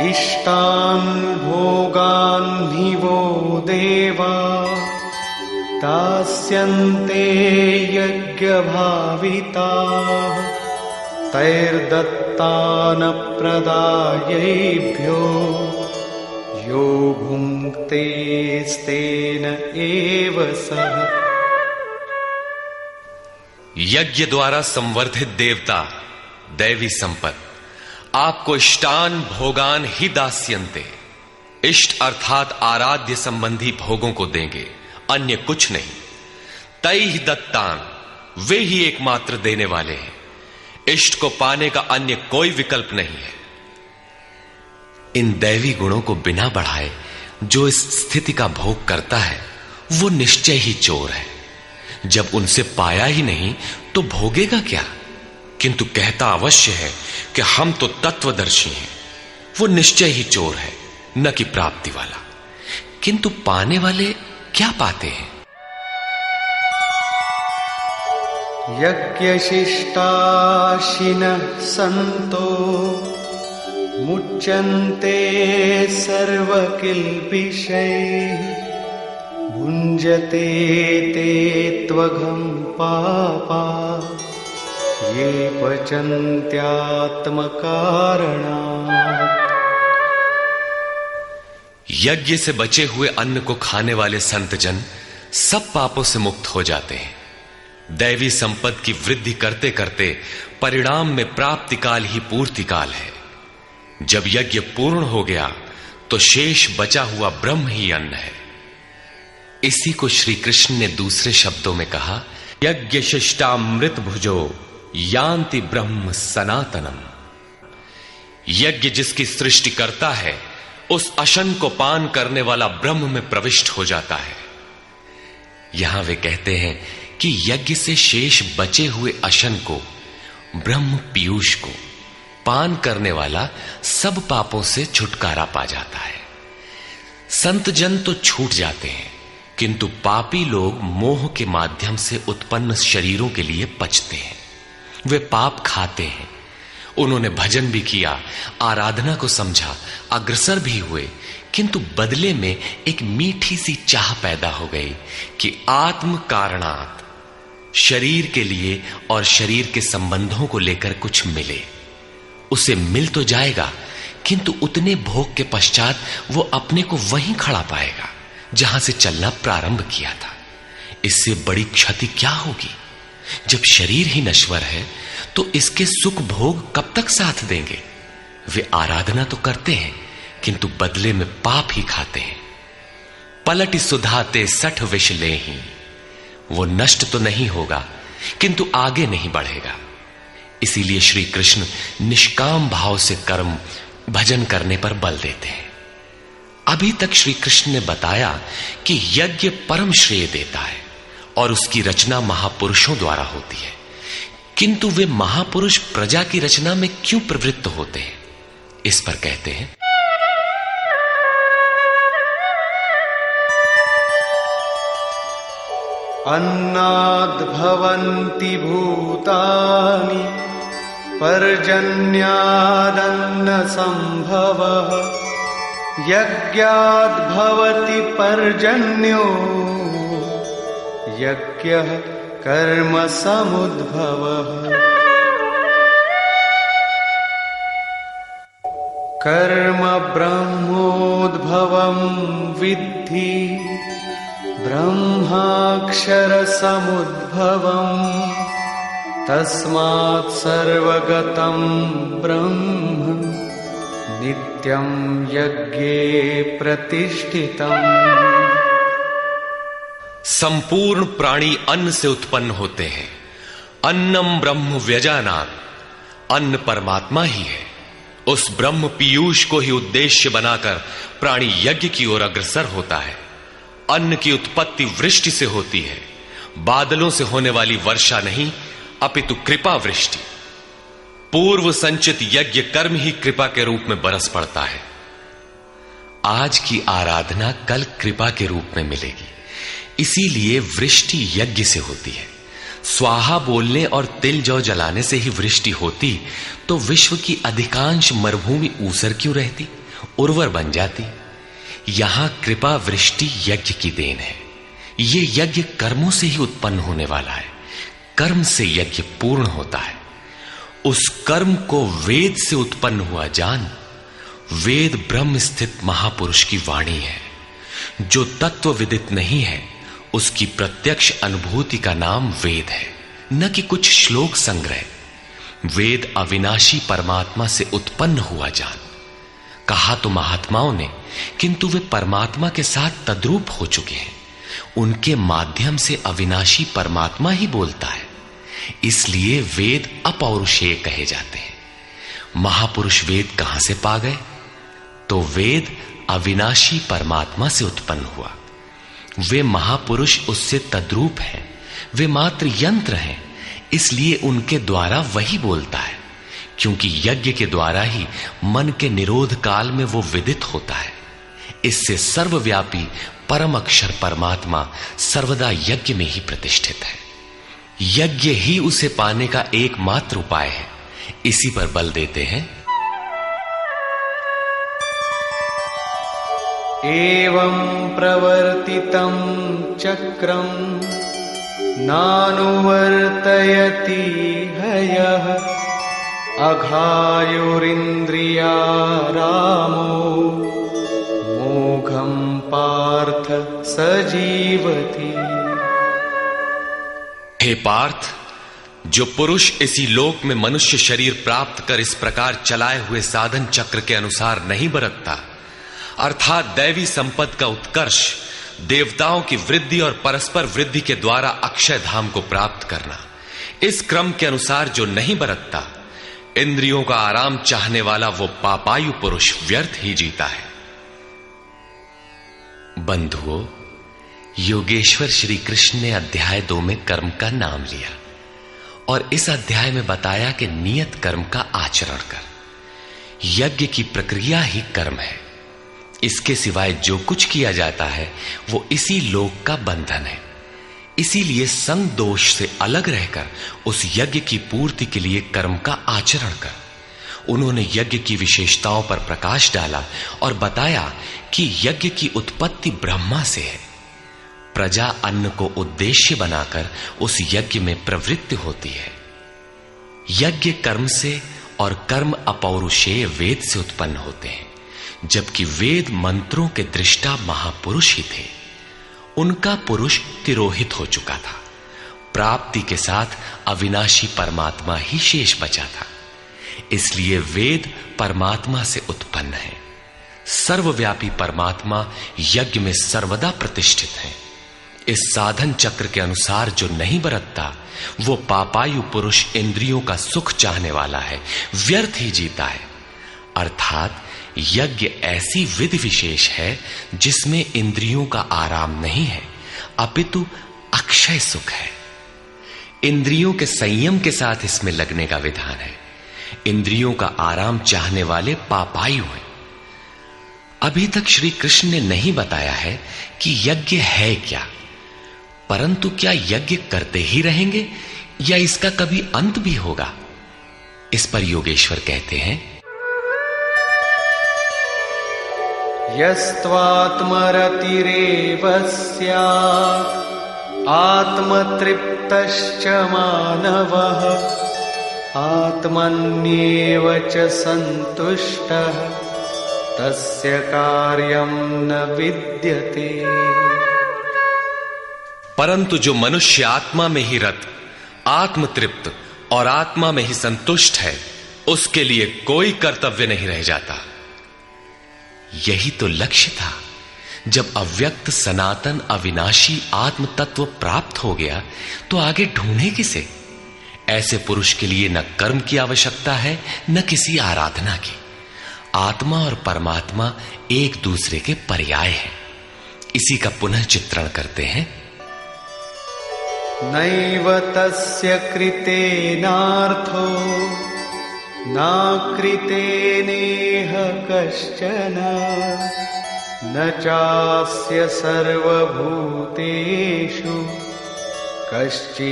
इष्टान् भोगान् हि वो देवा दास्यन्ते यज्ञभाविताः तैर्दत्तान् प्रदायैभ्यो यो भुङ्क्तेस्तेन एव सः। यज्ञ द्वारा संवर्धित देवता दैवी संपत्ति आपको इष्टान भोगान ही दास्यन्ते, इष्ट अर्थात आराध्य संबंधी भोगों को देंगे, अन्य कुछ नहीं। तैहि दत्तान, वे ही एकमात्र देने वाले हैं। इष्ट को पाने का अन्य कोई विकल्प नहीं है। इन दैवी गुणों को बिना बढ़ाए जो इस स्थिति का भोग करता है, वो निश्चय ही चोर है। जब उनसे पाया ही नहीं तो भोगेगा क्या? किंतु कहता अवश्य है कि हम तो तत्वदर्शी हैं। वो निश्चय ही चोर है, न कि प्राप्ति वाला। किंतु पाने वाले क्या पाते हैं? यज्ञशिष्टाशिनः सन्तो मुच्यन्ते सर्वकिल्बिषैः भुञ्जते ते त्वघं पापा ये पचन्त्यात्मकारणात्। यज्ञ से बचे हुए अन्न को खाने वाले संत जन सब पापों से मुक्त हो जाते हैं। दैवी संपत्ति की वृद्धि करते करते परिणाम में प्राप्ति काल ही पूर्ति काल है। जब यज्ञ पूर्ण हो गया तो शेष बचा हुआ ब्रह्म ही अन्न है। इसी को श्री कृष्ण ने दूसरे शब्दों में कहा, यज्ञ शिष्टामृत भुजो यान्ति ब्रह्म सनातनम। यज्ञ जिसकी सृष्टि करता है उस अशन को पान करने वाला ब्रह्म में प्रविष्ट हो जाता है। यहां वे कहते हैं कि यज्ञ से शेष बचे हुए अशन को, ब्रह्म पीयूष को पान करने वाला सब पापों से छुटकारा पा जाता है। संत जन तो छूट जाते हैं, किंतु पापी लोग मोह के माध्यम से उत्पन्न शरीरों के लिए पचते हैं। वे पाप खाते हैं। उन्होंने भजन भी किया, आराधना को समझा, अग्रसर भी हुए, किंतु बदले में एक मीठी सी चाह पैदा हो गई कि आत्म कारणात्, शरीर के लिए और शरीर के संबंधों को लेकर कुछ मिले। उसे मिल तो जाएगा, किंतु उतने भोग के पश्चात वो अपने को वहीं खड़ा पाएगा जहां से चलना प्रारंभ किया था। इससे बड़ी क्षति क्या होगी? जब शरीर ही नश्वर है तो इसके सुख भोग कब तक साथ देंगे? वे आराधना तो करते हैं, किंतु बदले में पाप ही खाते हैं। पलटि सुधाते सठ विष लेहि, वो नष्ट तो नहीं होगा, किंतु आगे नहीं बढ़ेगा। इसीलिए श्री कृष्ण निष्काम भाव से कर्म भजन करने पर बल देते हैं। अभी तक श्री कृष्ण ने बताया कि यज्ञ परम श्रेय देता है और उसकी रचना महापुरुषों द्वारा होती है, किंतु वे महापुरुष प्रजा की रचना में क्यों प्रवृत्त होते हैं? इस पर कहते हैं, अन्नाद् भवन्ति भूतानि पर्जन्यादन्न संभवः, यज्ञाद् भवति पर्जन्यो यज्ञः कर्म समुद्भवः। कर्म ब्रह्मोद्भवं विद्धि ब्रह्माक्षर समुद्भवम्, तस्मात् सर्वगतं ब्रह्म नित्यं यज्ञे प्रतिष्ठितम्। संपूर्ण प्राणी अन्न से उत्पन्न होते हैं। अन्नम ब्रह्म व्यजानात्, अन्न परमात्मा ही है। उस ब्रह्म पीयूष को ही उद्देश्य बनाकर प्राणी यज्ञ की ओर अग्रसर होता है। अन्न की उत्पत्ति वृष्टि से होती है, बादलों से होने वाली वर्षा नहीं, अपितु कृपा वृष्टि। पूर्व संचित यज्ञ कर्म ही कृपा के रूप में बरस पड़ता है। आज की आराधना कल कृपा के रूप में मिलेगी। इसीलिए वृष्टि यज्ञ से होती है। स्वाहा बोलने और तिल जौ जलाने से ही वृष्टि होती तो विश्व की अधिकांश मरुभूमि ऊसर क्यों रहती, उर्वर बन जाती। यहां कृपा वृष्टि यज्ञ की देन है। ये यज्ञ कर्मों से ही उत्पन्न होने वाला है। कर्म से यज्ञ पूर्ण होता है। उस कर्म को वेद से उत्पन्न हुआ जान। वेद ब्रह्म स्थित महापुरुष की वाणी है। जो तत्व विदित नहीं है उसकी प्रत्यक्ष अनुभूति का नाम वेद है, न कि कुछ श्लोक संग्रह। वेद अविनाशी परमात्मा से उत्पन्न हुआ जान। कहा तो महात्माओं ने, किंतु वे परमात्मा के साथ तद्रूप हो चुके हैं। उनके माध्यम से अविनाशी परमात्मा ही बोलता है। इसलिए वेद अपौरुषेय कहे जाते हैं। महापुरुष वेद कहां से पा गए? तो वेद अविनाशी परमात्मा से उत्पन्न हुआ। वे महापुरुष उससे तद्रूप हैं। वे मात्र यंत्र हैं, इसलिए उनके द्वारा वही बोलता है। क्योंकि यज्ञ के द्वारा ही मन के निरोध काल में वो विदित होता है। इससे सर्वव्यापी परम अक्षर परमात्मा सर्वदा यज्ञ में ही प्रतिष्ठित है। यज्ञ ही उसे पाने का एकमात्र उपाय है। इसी पर बल देते हैं, एवं प्रवर्तितं चक्रं नानुवर्तयति हयः अघायुरिन्द्रियारामो मोघं पार्थ सजीवति। हे पार्थ, जो पुरुष इसी लोक में मनुष्य शरीर प्राप्त कर इस प्रकार चलाए हुए साधन चक्र के अनुसार नहीं बरतता, अर्थात दैवी संपद का उत्कर्ष, देवताओं की वृद्धि और परस्पर वृद्धि के द्वारा अक्षय धाम को प्राप्त करना, इस क्रम के अनुसार जो नहीं बरतता, इंद्रियों का आराम चाहने वाला वो पापायु पुरुष व्यर्थ ही जीता है। बंधुओं, योगेश्वर श्री कृष्ण ने अध्याय 2 में कर्म का नाम लिया और इस अध्याय में बताया कि नियत कर्म का आचरण कर। यज्ञ की प्रक्रिया ही कर्म है। इसके सिवाय जो कुछ किया जाता है वो इसी लोक का बंधन है। इसीलिए संग दोष से अलग रहकर उस यज्ञ की पूर्ति के लिए कर्म का आचरण कर। उन्होंने यज्ञ की विशेषताओं पर प्रकाश डाला और बताया कि यज्ञ की उत्पत्ति ब्रह्मा से है। प्रजा अन्न को उद्देश्य बनाकर उस यज्ञ में प्रवृत्त होती है। यज्ञ कर्म से और कर्म अपौरुषेय वेद से उत्पन्न होते हैं, जबकि वेद मंत्रों के दृष्टा महापुरुष ही थे। उनका पुरुष तिरोहित हो चुका था। प्राप्ति के साथ अविनाशी परमात्मा ही शेष बचा था। इसलिए वेद परमात्मा से उत्पन्न है। सर्वव्यापी परमात्मा यज्ञ में सर्वदा प्रतिष्ठित है। इस साधन चक्र के अनुसार जो नहीं बरतता, वो पापायु पुरुष इंद्रियों का सुख चाहने वाला है, व्यर्थ ही जीता है। अर्थात यज्ञ ऐसी विधि विशेष है जिसमें इंद्रियों का आराम नहीं है, अपितु अक्षय सुख है। इंद्रियों के संयम के साथ इसमें लगने का विधान है। इंद्रियों का आराम चाहने वाले पापायु हैं। अभी तक श्री कृष्ण ने नहीं बताया है कि यज्ञ है क्या, परंतु क्या यज्ञ करते ही रहेंगे या इसका कभी अंत भी होगा? इस पर योगेश्वर कहते हैं, यस्त्वात्मरतिरेव स्यात् आत्मतृप्तश्च मानवः आत्मन्येव च सन्तुष्टः तस्य कार्यं न विद्यते। परंतु जो मनुष्य आत्मा में ही रत, आत्मतृप्त और आत्मा में ही संतुष्ट है, उसके लिए कोई कर्तव्य नहीं रह जाता। यही तो लक्ष्य था। जब अव्यक्त सनातन अविनाशी आत्म तत्व प्राप्त हो गया तो आगे ढूंढे किसे? ऐसे पुरुष के लिए न कर्म की आवश्यकता है न किसी आराधना की। आत्मा और परमात्मा एक दूसरे के पर्याय हैं। इसी का पुनः चित्रण करते हैं। नैव तस्य कृतेनार्थो नाकृतेनेह कश्चन न चास्य सर्वभूतेषु कश्चिदर्थव्यपाश्रयः।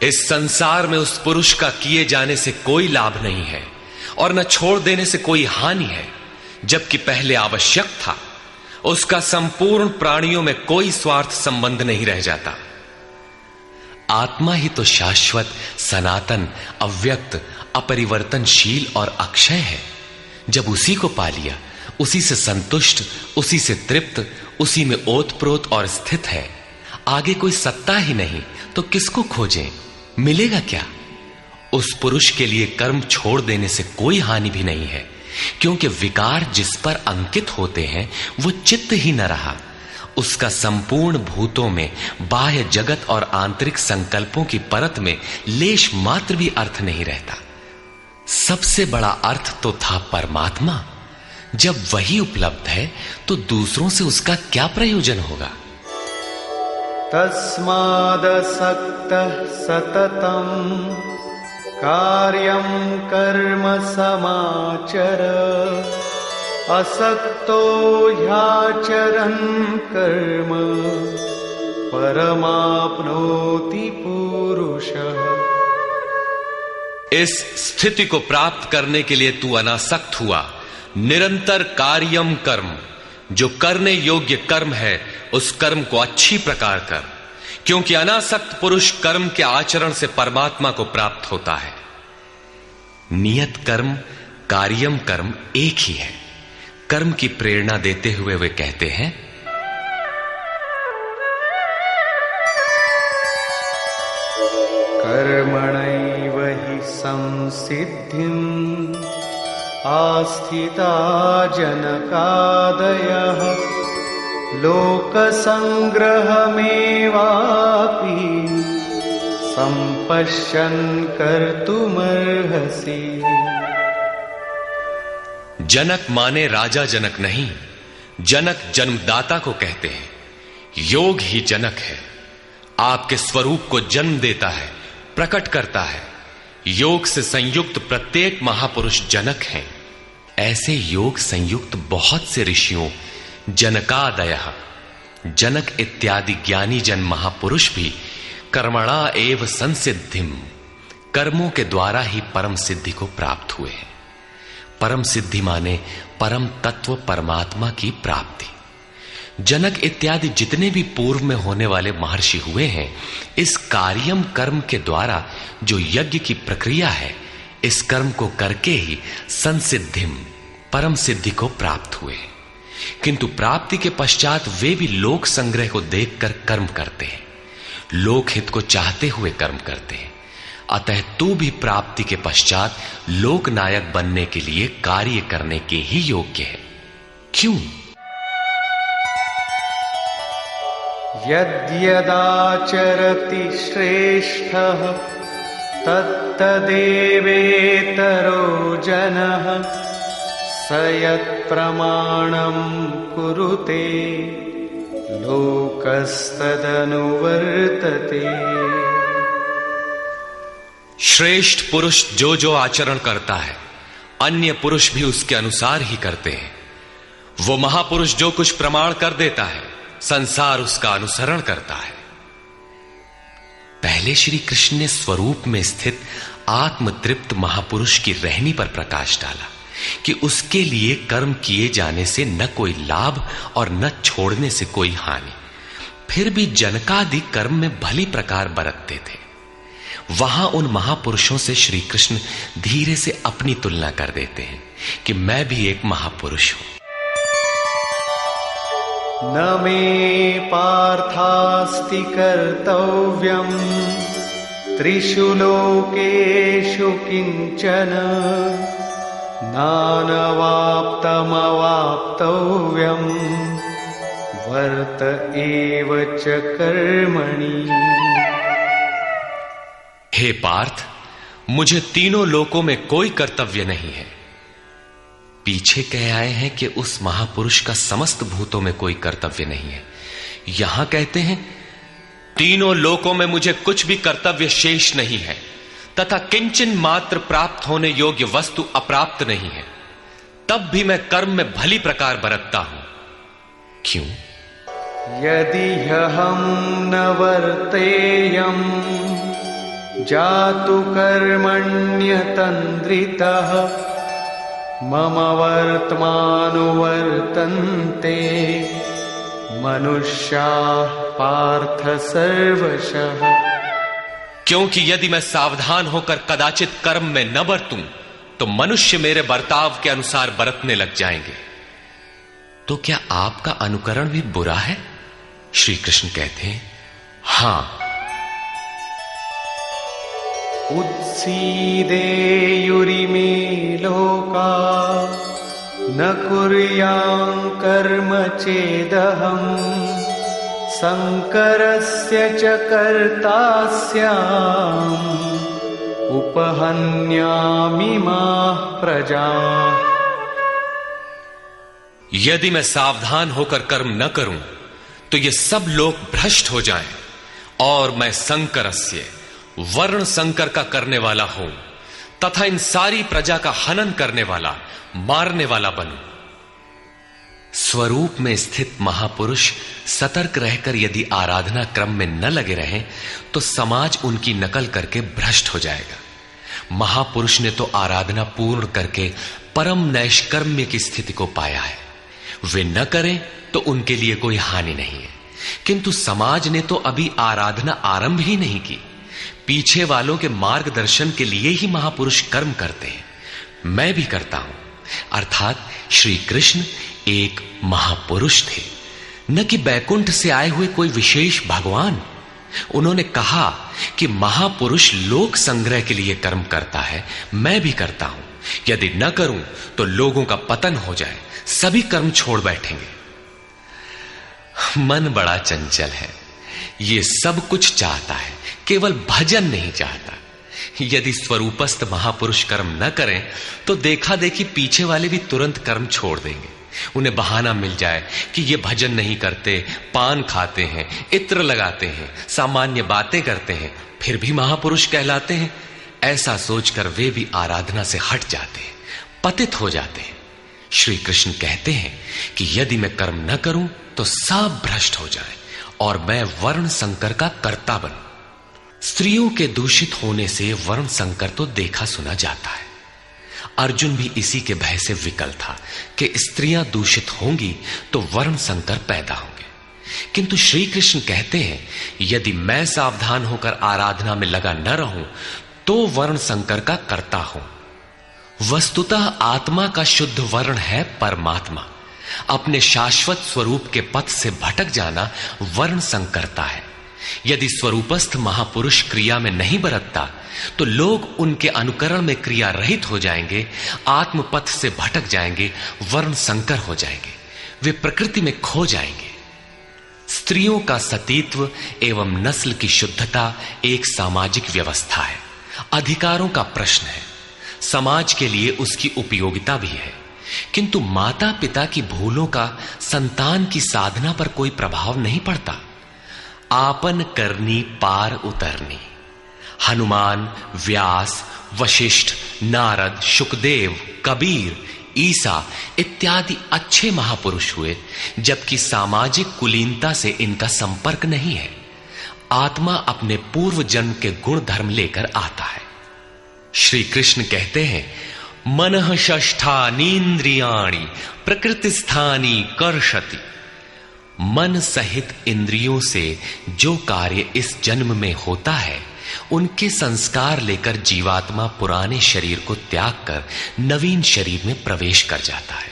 इस संसार में उस पुरुष का किए जाने से कोई लाभ नहीं है और न छोड़ देने से कोई हानि है, जबकि पहले आवश्यक था। उसका संपूर्ण प्राणियों में कोई स्वार्थ संबंध नहीं रह जाता। आत्मा ही तो शाश्वत, सनातन, अव्यक्त, अपरिवर्तनशील और अक्षय है। जब उसी को पा लिया, उसी से संतुष्ट, उसी से तृप्त, उसी में ओतप्रोत और स्थित है, आगे कोई सत्ता ही नहीं तो किसको खोजें? मिलेगा क्या? उस पुरुष के लिए कर्म छोड़ देने से कोई हानि भी नहीं है, क्योंकि विकार जिस पर अंकित होते हैं वो चित्त ही न रहा। उसका संपूर्ण भूतों में, बाह्य जगत और आंतरिक संकल्पों की परत में लेश मात्र भी अर्थ नहीं रहता। सबसे बड़ा अर्थ तो था परमात्मा। जब वही उपलब्ध है तो दूसरों से उसका क्या प्रयोजन होगा? तस्मादसक्तः सततं कार्यं कर्म समाचर असक्तो ह्याचरन् कर्म परमाप्नोति पुरुषः। इस स्थिति को प्राप्त करने के लिए तू अनासक्त हुआ। निरंतर कार्यम कर्म, जो करने योग्य कर्म है उस कर्म को अच्छी प्रकार कर, क्योंकि अनासक्त पुरुष कर्म के आचरण से परमात्मा को प्राप्त होता है। नियत कर्म कार्यम कर्म एक ही है। कर्म की प्रेरणा देते हुए वे कहते हैं, कर्मणैव हि संसिद्धिम् आस्थिता जनकादयः लोकसंग्रहमेवापि संपश्यन् कर्तुमर्हसि। जनक माने राजा जनक नहीं, जनक जन्मदाता को कहते हैं। योग ही जनक है, आपके स्वरूप को जन्म देता है, प्रकट करता है। योग से संयुक्त प्रत्येक महापुरुष जनक हैं। ऐसे योग संयुक्त बहुत से ऋषियों जनकादयः, जनक इत्यादि ज्ञानी जन महापुरुष भी कर्मणा एव संसिद्धिम, कर्मों के द्वारा ही परम सिद्धि को प्राप्त हुए हैं। परम सिद्धि माने परम तत्व परमात्मा की प्राप्ति। जनक इत्यादि जितने भी पूर्व में होने वाले महर्षि हुए हैं, इस कार्यम कर्म के द्वारा जो यज्ञ की प्रक्रिया है, इस कर्म को करके ही संसिद्धिम परम सिद्धि को प्राप्त हुए। किंतु प्राप्ति के पश्चात वे भी लोक संग्रह को देखकर कर्म करते हैं, लोकहित को चाहते हुए कर्म करते हैं। अतः तू भी प्राप्ति के पश्चात लोकनायक बनने के लिए कार्य करने के ही योग्य है। क्यों? यद्यदाचरति श्रेष्ठः तत्तदेवेतरो जनः स यत्प्रमाणं कुरुते लोकस्तदनुवर्तते। श्रेष्ठ पुरुष जो जो आचरण करता है, अन्य पुरुष भी उसके अनुसार ही करते हैं। वो महापुरुष जो कुछ प्रमाण कर देता है, संसार उसका अनुसरण करता है। पहले श्री कृष्ण ने स्वरूप में स्थित आत्मतृप्त महापुरुष की रहनी पर प्रकाश डाला कि उसके लिए कर्म किए जाने से न कोई लाभ और न छोड़ने से कोई हानि। फिर भी जनकादि कर्म में भली प्रकार बरतते थे। वहां उन महापुरुषों से श्री कृष्ण धीरे से अपनी तुलना कर देते हैं कि मैं भी एक महापुरुष हूं। न मे पार्थास्ति कर्तव्यम् त्रिषु लोकेषु किंचन नानवाप्तमवाप्तव्यम् वर्त एव च कर्मणि। हे पार्थ, मुझे तीनों लोकों में कोई कर्तव्य नहीं है। पीछे कह आए हैं कि उस महापुरुष का समस्त भूतों में कोई कर्तव्य नहीं है। यहां कहते हैं तीनों लोकों में मुझे कुछ भी कर्तव्य शेष नहीं है, तथा किंचन मात्र प्राप्त होने योग्य वस्तु अप्राप्त नहीं है। तब भी मैं कर्म में भली प्रकार बरतता हूं। क्यों? यदि हम न वर्तेयम् जातु कर्मण्यतन्द्रितः मम वर्त्मानुवर्तन्ते मनुष्याः पार्थ सर्वशः। क्योंकि यदि मैं सावधान होकर कदाचित कर्म में न बरतूं तो मनुष्य मेरे बर्ताव के अनुसार बरतने लग जाएंगे। तो क्या आपका अनुकरण भी बुरा है? श्री कृष्ण कहते हैं हां। उत्सीदेयुरिमे लोका न कुर्यां कर्म चेदहम् संकरस्य च कर्ता स्याम् उपहन्यामिमाः प्रजाः। यदि मैं सावधान होकर कर्म न करूं तो ये सब लोग भ्रष्ट हो जाएं और मैं संकरस्य वर्ण संकर का करने वाला हूं तथा इन सारी प्रजा का हनन करने वाला, मारने वाला बनूं। स्वरूप में स्थित महापुरुष सतर्क रहकर यदि आराधना क्रम में न लगे रहें तो समाज उनकी नकल करके भ्रष्ट हो जाएगा। महापुरुष ने तो आराधना पूर्ण करके परम नैष्कर्म्य की स्थिति को पाया है। वे न करें तो उनके लिए कोई हानि नहीं है। किंतु समाज ने तो अभी आराधना आरंभ ही नहीं की। पीछे वालों के मार्गदर्शन के लिए ही महापुरुष कर्म करते हैं। मैं भी करता हूं। अर्थात श्री कृष्ण एक महापुरुष थे, न कि बैकुंठ से आए हुए कोई विशेष भगवान। उन्होंने कहा कि महापुरुष लोक संग्रह के लिए कर्म करता है, मैं भी करता हूं। यदि न करूं तो लोगों का पतन हो जाए, सभी कर्म छोड़ बैठेंगे। मन बड़ा चंचल है, ये सब कुछ चाहता है, केवल भजन नहीं चाहता। यदि स्वरूपस्थ महापुरुष कर्म न करें तो देखा देखी पीछे वाले भी तुरंत कर्म छोड़ देंगे। उन्हें बहाना मिल जाए कि ये भजन नहीं करते, पान खाते हैं, इत्र लगाते हैं, सामान्य बातें करते हैं, फिर भी महापुरुष कहलाते हैं। ऐसा सोचकर वे भी आराधना से हट जाते हैं, पतित हो जाते हैं। श्री कृष्ण कहते हैं कि यदि मैं कर्म न करूं तो सब भ्रष्ट हो जाए और मैं वर्ण संकर का कर्ता बनूं। स्त्रियों के दूषित होने से वर्ण संकर तो देखा सुना जाता है। अर्जुन भी इसी के भय से विकल था कि स्त्रियां दूषित होंगी तो वर्ण संकर पैदा होंगे। किंतु श्री कृष्ण कहते हैं यदि मैं सावधान होकर आराधना में लगा न रहूं तो वर्ण संकर का कर्ता हूं। वस्तुतः आत्मा का शुद्ध वर्ण है परमात्मा। अपने शाश्वत स्वरूप के पथ से भटक जाना वर्ण संकरता है। यदि स्वरूपस्थ महापुरुष क्रिया में नहीं बरतता तो लोग उनके अनुकरण में क्रिया रहित हो जाएंगे, आत्म पथ से भटक जाएंगे, वर्ण संकर हो जाएंगे, वे प्रकृति में खो जाएंगे। स्त्रियों का सतीत्व एवं नस्ल की शुद्धता एक सामाजिक व्यवस्था है, अधिकारों का प्रश्न है। समाज के लिए उसकी उपयोगिता भी है। किंतु माता पिता की भूलों का संतान की साधना पर कोई प्रभाव नहीं पड़ता। आपन करनी पार उतरनी। हनुमान, व्यास, वशिष्ठ, नारद, शुकदेव, कबीर, ईसा इत्यादि अच्छे महापुरुष हुए, जबकि सामाजिक कुलीनता से इनका संपर्क नहीं है। आत्मा अपने पूर्व जन्म के गुण धर्म लेकर आता है। श्री कृष्ण कहते हैं मनः षष्ठानीन्द्रियाणि प्रकृतिस्थानी कर्षति। मन सहित इंद्रियों से जो कार्य इस जन्म में होता है उनके संस्कार लेकर जीवात्मा पुराने शरीर को त्याग कर नवीन शरीर में प्रवेश कर जाता है।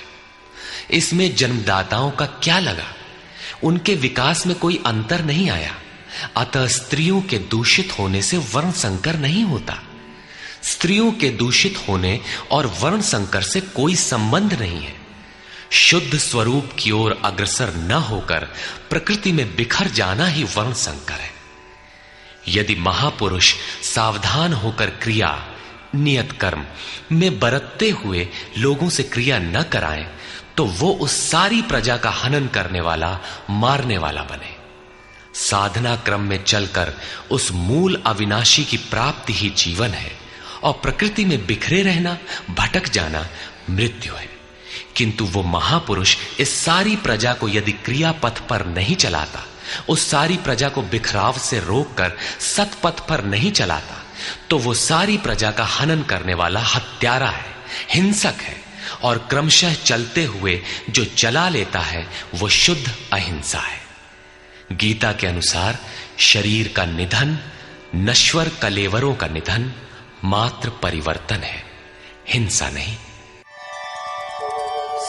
इसमें जन्मदाताओं का क्या लगा? उनके विकास में कोई अंतर नहीं आया। अतः स्त्रियों के दूषित होने से वर्ण संकर नहीं होता। स्त्रियों के दूषित होने और वर्ण संकर से कोई संबंध नहीं है। शुद्ध स्वरूप की ओर अग्रसर न होकर प्रकृति में बिखर जाना ही वर्ण संकर है। यदि महापुरुष सावधान होकर क्रिया, नियत कर्म में बरतते हुए लोगों से क्रिया न कराएं तो वो उस सारी प्रजा का हनन करने वाला, मारने वाला बने। साधना क्रम में चलकर उस मूल अविनाशी की प्राप्ति ही जीवन है और प्रकृति में बिखरे रहना, भटक जाना मृत्यु है। किंतु वो महापुरुष इस सारी प्रजा को यदि क्रिया पथ पर नहीं चलाता, उस सारी प्रजा को बिखराव से रोककर सतपथ पर नहीं चलाता, तो वो सारी प्रजा का हनन करने वाला हत्यारा है, हिंसक है। और क्रमशः चलते हुए जो चला लेता है वो शुद्ध अहिंसा है। गीता के अनुसार शरीर का निधन, नश्वर कलेवरों का निधन मात्र परिवर्तन है, हिंसा नहीं।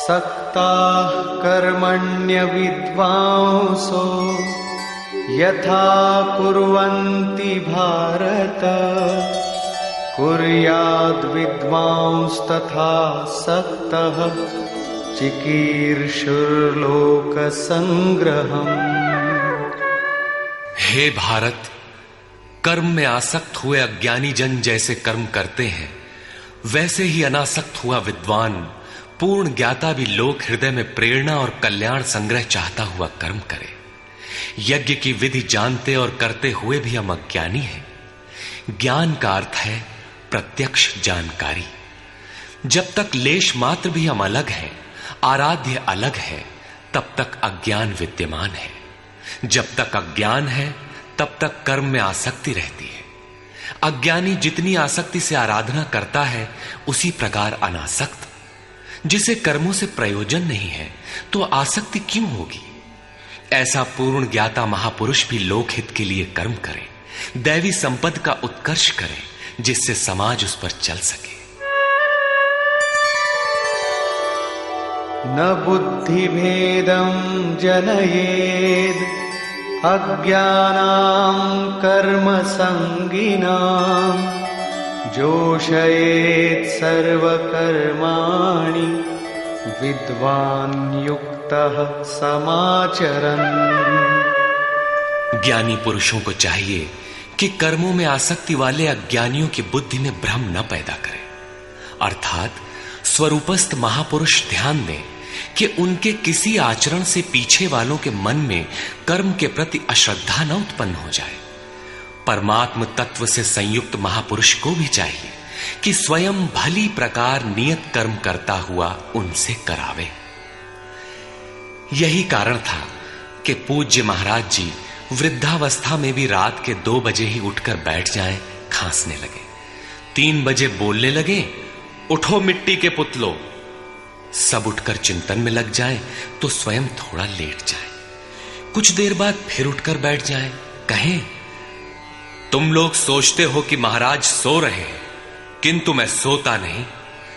सक्ता कर्मण्य विद्वांसो यथा कुर्वन्ति भारत कुर्याद् विद्वांस्तथा सक्तः चिकीर्षुर्लोक संग्रहम्। हे भारत, कर्म में आसक्त हुए अज्ञानी जन जैसे कर्म करते हैं, वैसे ही अनासक्त हुआ विद्वान, पूर्ण ज्ञाता भी लोक हृदय में प्रेरणा और कल्याण संग्रह चाहता हुआ कर्म करे। यज्ञ की विधि जानते और करते हुए भी हम अज्ञानी हैं। ज्ञान का अर्थ है प्रत्यक्ष जानकारी। जब तक लेश मात्र भी हम अलग हैं, आराध्य अलग है, तब तक अज्ञान विद्यमान है। जब तक अज्ञान है तब तक कर्म में आसक्ति रहती है। अज्ञानी जितनी आसक्ति से आराधना करता है, उसी प्रकार अनासक्त। जिसे कर्मों से प्रयोजन नहीं है तो आसक्ति क्यों होगी? ऐसा पूर्ण ज्ञाता महापुरुष भी लोकहित के लिए कर्म करे, दैवी संपद का उत्कर्ष करे, जिससे समाज उस पर चल सके। न बुद्धिभेदं जनयेद् अज्ञानां कर्मसंगिनां जोषयेत् सर्वकर्माणि विद्वान् युक्तः समाचरन्। ज्ञानी पुरुषों को चाहिए कि कर्मों में आसक्ति वाले अज्ञानियों की बुद्धि में भ्रम न पैदा करें, अर्थात स्वरूपस्थ महापुरुष ध्यान दें कि उनके किसी आचरण से पीछे वालों के मन में कर्म के प्रति अश्रद्धा न उत्पन्न हो जाए। परमात्म तत्व से संयुक्त महापुरुष को भी चाहिए कि स्वयं भली प्रकार नियत कर्म करता हुआ उनसे करावे। यही कारण था कि पूज्य महाराज जी वृद्धावस्था में भी रात के 2 बजे ही उठकर बैठ जाएं, खांसने लगे। 3 बजे बोलने लगे, उठो मिट्टी के पुतलो। सब उठकर चिंतन में लग जाएं तो स्वयं थोड़ा लेट जाएं। कुछ देर बाद फिर उठकर बैठ जाएं, कहें, तुम लोग सोचते हो कि महाराज सो रहे हैं, किंतु मैं सोता नहीं,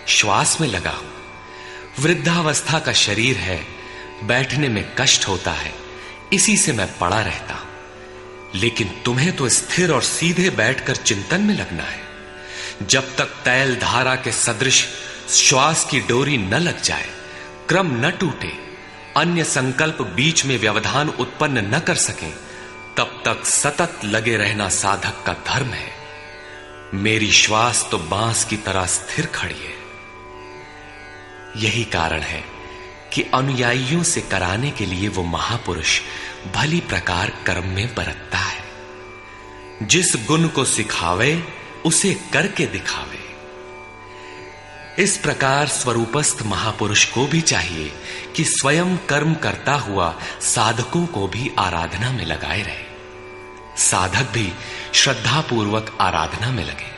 श्वास में लगा हूं। वृद्धावस्था का शरीर है, बैठने में कष्ट होता है, इसी से मैं पड़ा रहता हूं। लेकिन तुम्हें तो स्थिर और सीधे बैठकर चिंतन में लगना है। जब तक तैल धारा के सदृश श्वास की डोरी न लग जाए, क्रम न टूटे, अन्य संकल्प बीच में व्यवधान उत्पन्न न कर सकें, तब तक सतत लगे रहना साधक का धर्म है। मेरी श्वास तो बांस की तरह स्थिर खड़ी है। यही कारण है कि अनुयायियों से कराने के लिए वो महापुरुष भली प्रकार कर्म में बरतता है। जिस गुण को सिखावे उसे करके दिखावे। इस प्रकार स्वरूपस्थ महापुरुष को भी चाहिए कि स्वयं कर्म करता हुआ साधकों को भी आराधना में लगाए रहे। साधक भी श्रद्धापूर्वक आराधना में लगे,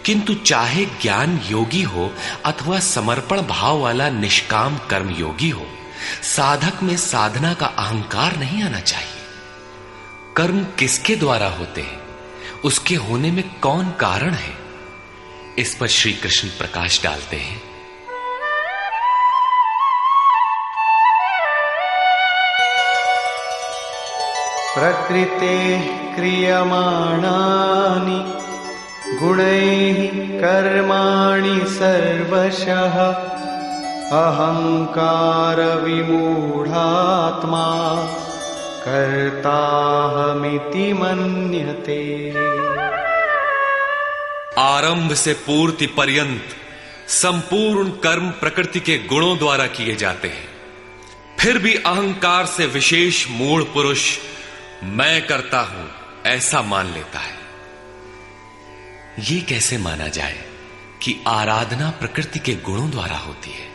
किंतु चाहे ज्ञान योगी हो अथवा समर्पण भाव वाला निष्काम कर्म योगी हो, साधक में साधना का अहंकार नहीं आना चाहिए। कर्म किसके द्वारा होते हैं, उसके होने में कौन कारण है, इस पर श्री कृष्ण प्रकाश डालते हैं। प्रकृते क्रियमाणानि गुणैः कर्माणि सर्वशः अहंकार विमूढ़ात्मा कर्ताहमिति मन्यते। आरंभ से पूर्ति पर्यंत संपूर्ण कर्म प्रकृति के गुणों द्वारा किए जाते हैं। फिर भी अहंकार से विशेष मूढ़ पुरुष मैं करता हूं ऐसा मान लेता है। ये कैसे माना जाए कि आराधना प्रकृति के गुणों द्वारा होती है?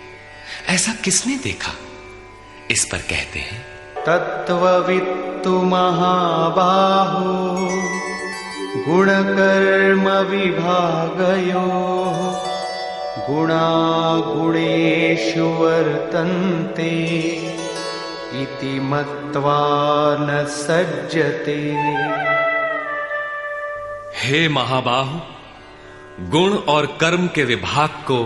ऐसा किसने देखा? इस पर कहते हैं, तत्त्ववित्तु महाबाहो गुणकर्म विभागयोः गुणागुणेषु वर्तन्ते इति मत्वा न सज्जते। हे महाबाहु, गुण और कर्म के विभाग को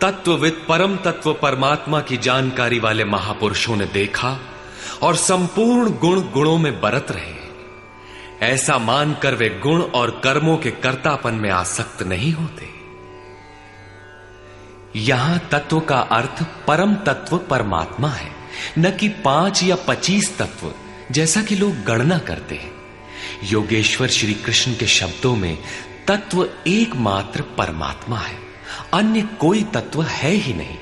तत्वविद परम तत्व परमात्मा की जानकारी वाले महापुरुषों ने देखा और संपूर्ण गुण गुणों में बरत रहे हैं। ऐसा मानकर वे गुण और कर्मों के कर्तापन में आसक्त नहीं होते। यहां तत्व का अर्थ परम तत्व परमात्मा है, न कि 5 या 25 तत्व जैसा कि लोग गणना करते हैं। योगेश्वर श्री कृष्ण के शब्दों में तत्व एकमात्र परमात्मा है, अन्य कोई तत्व है ही नहीं।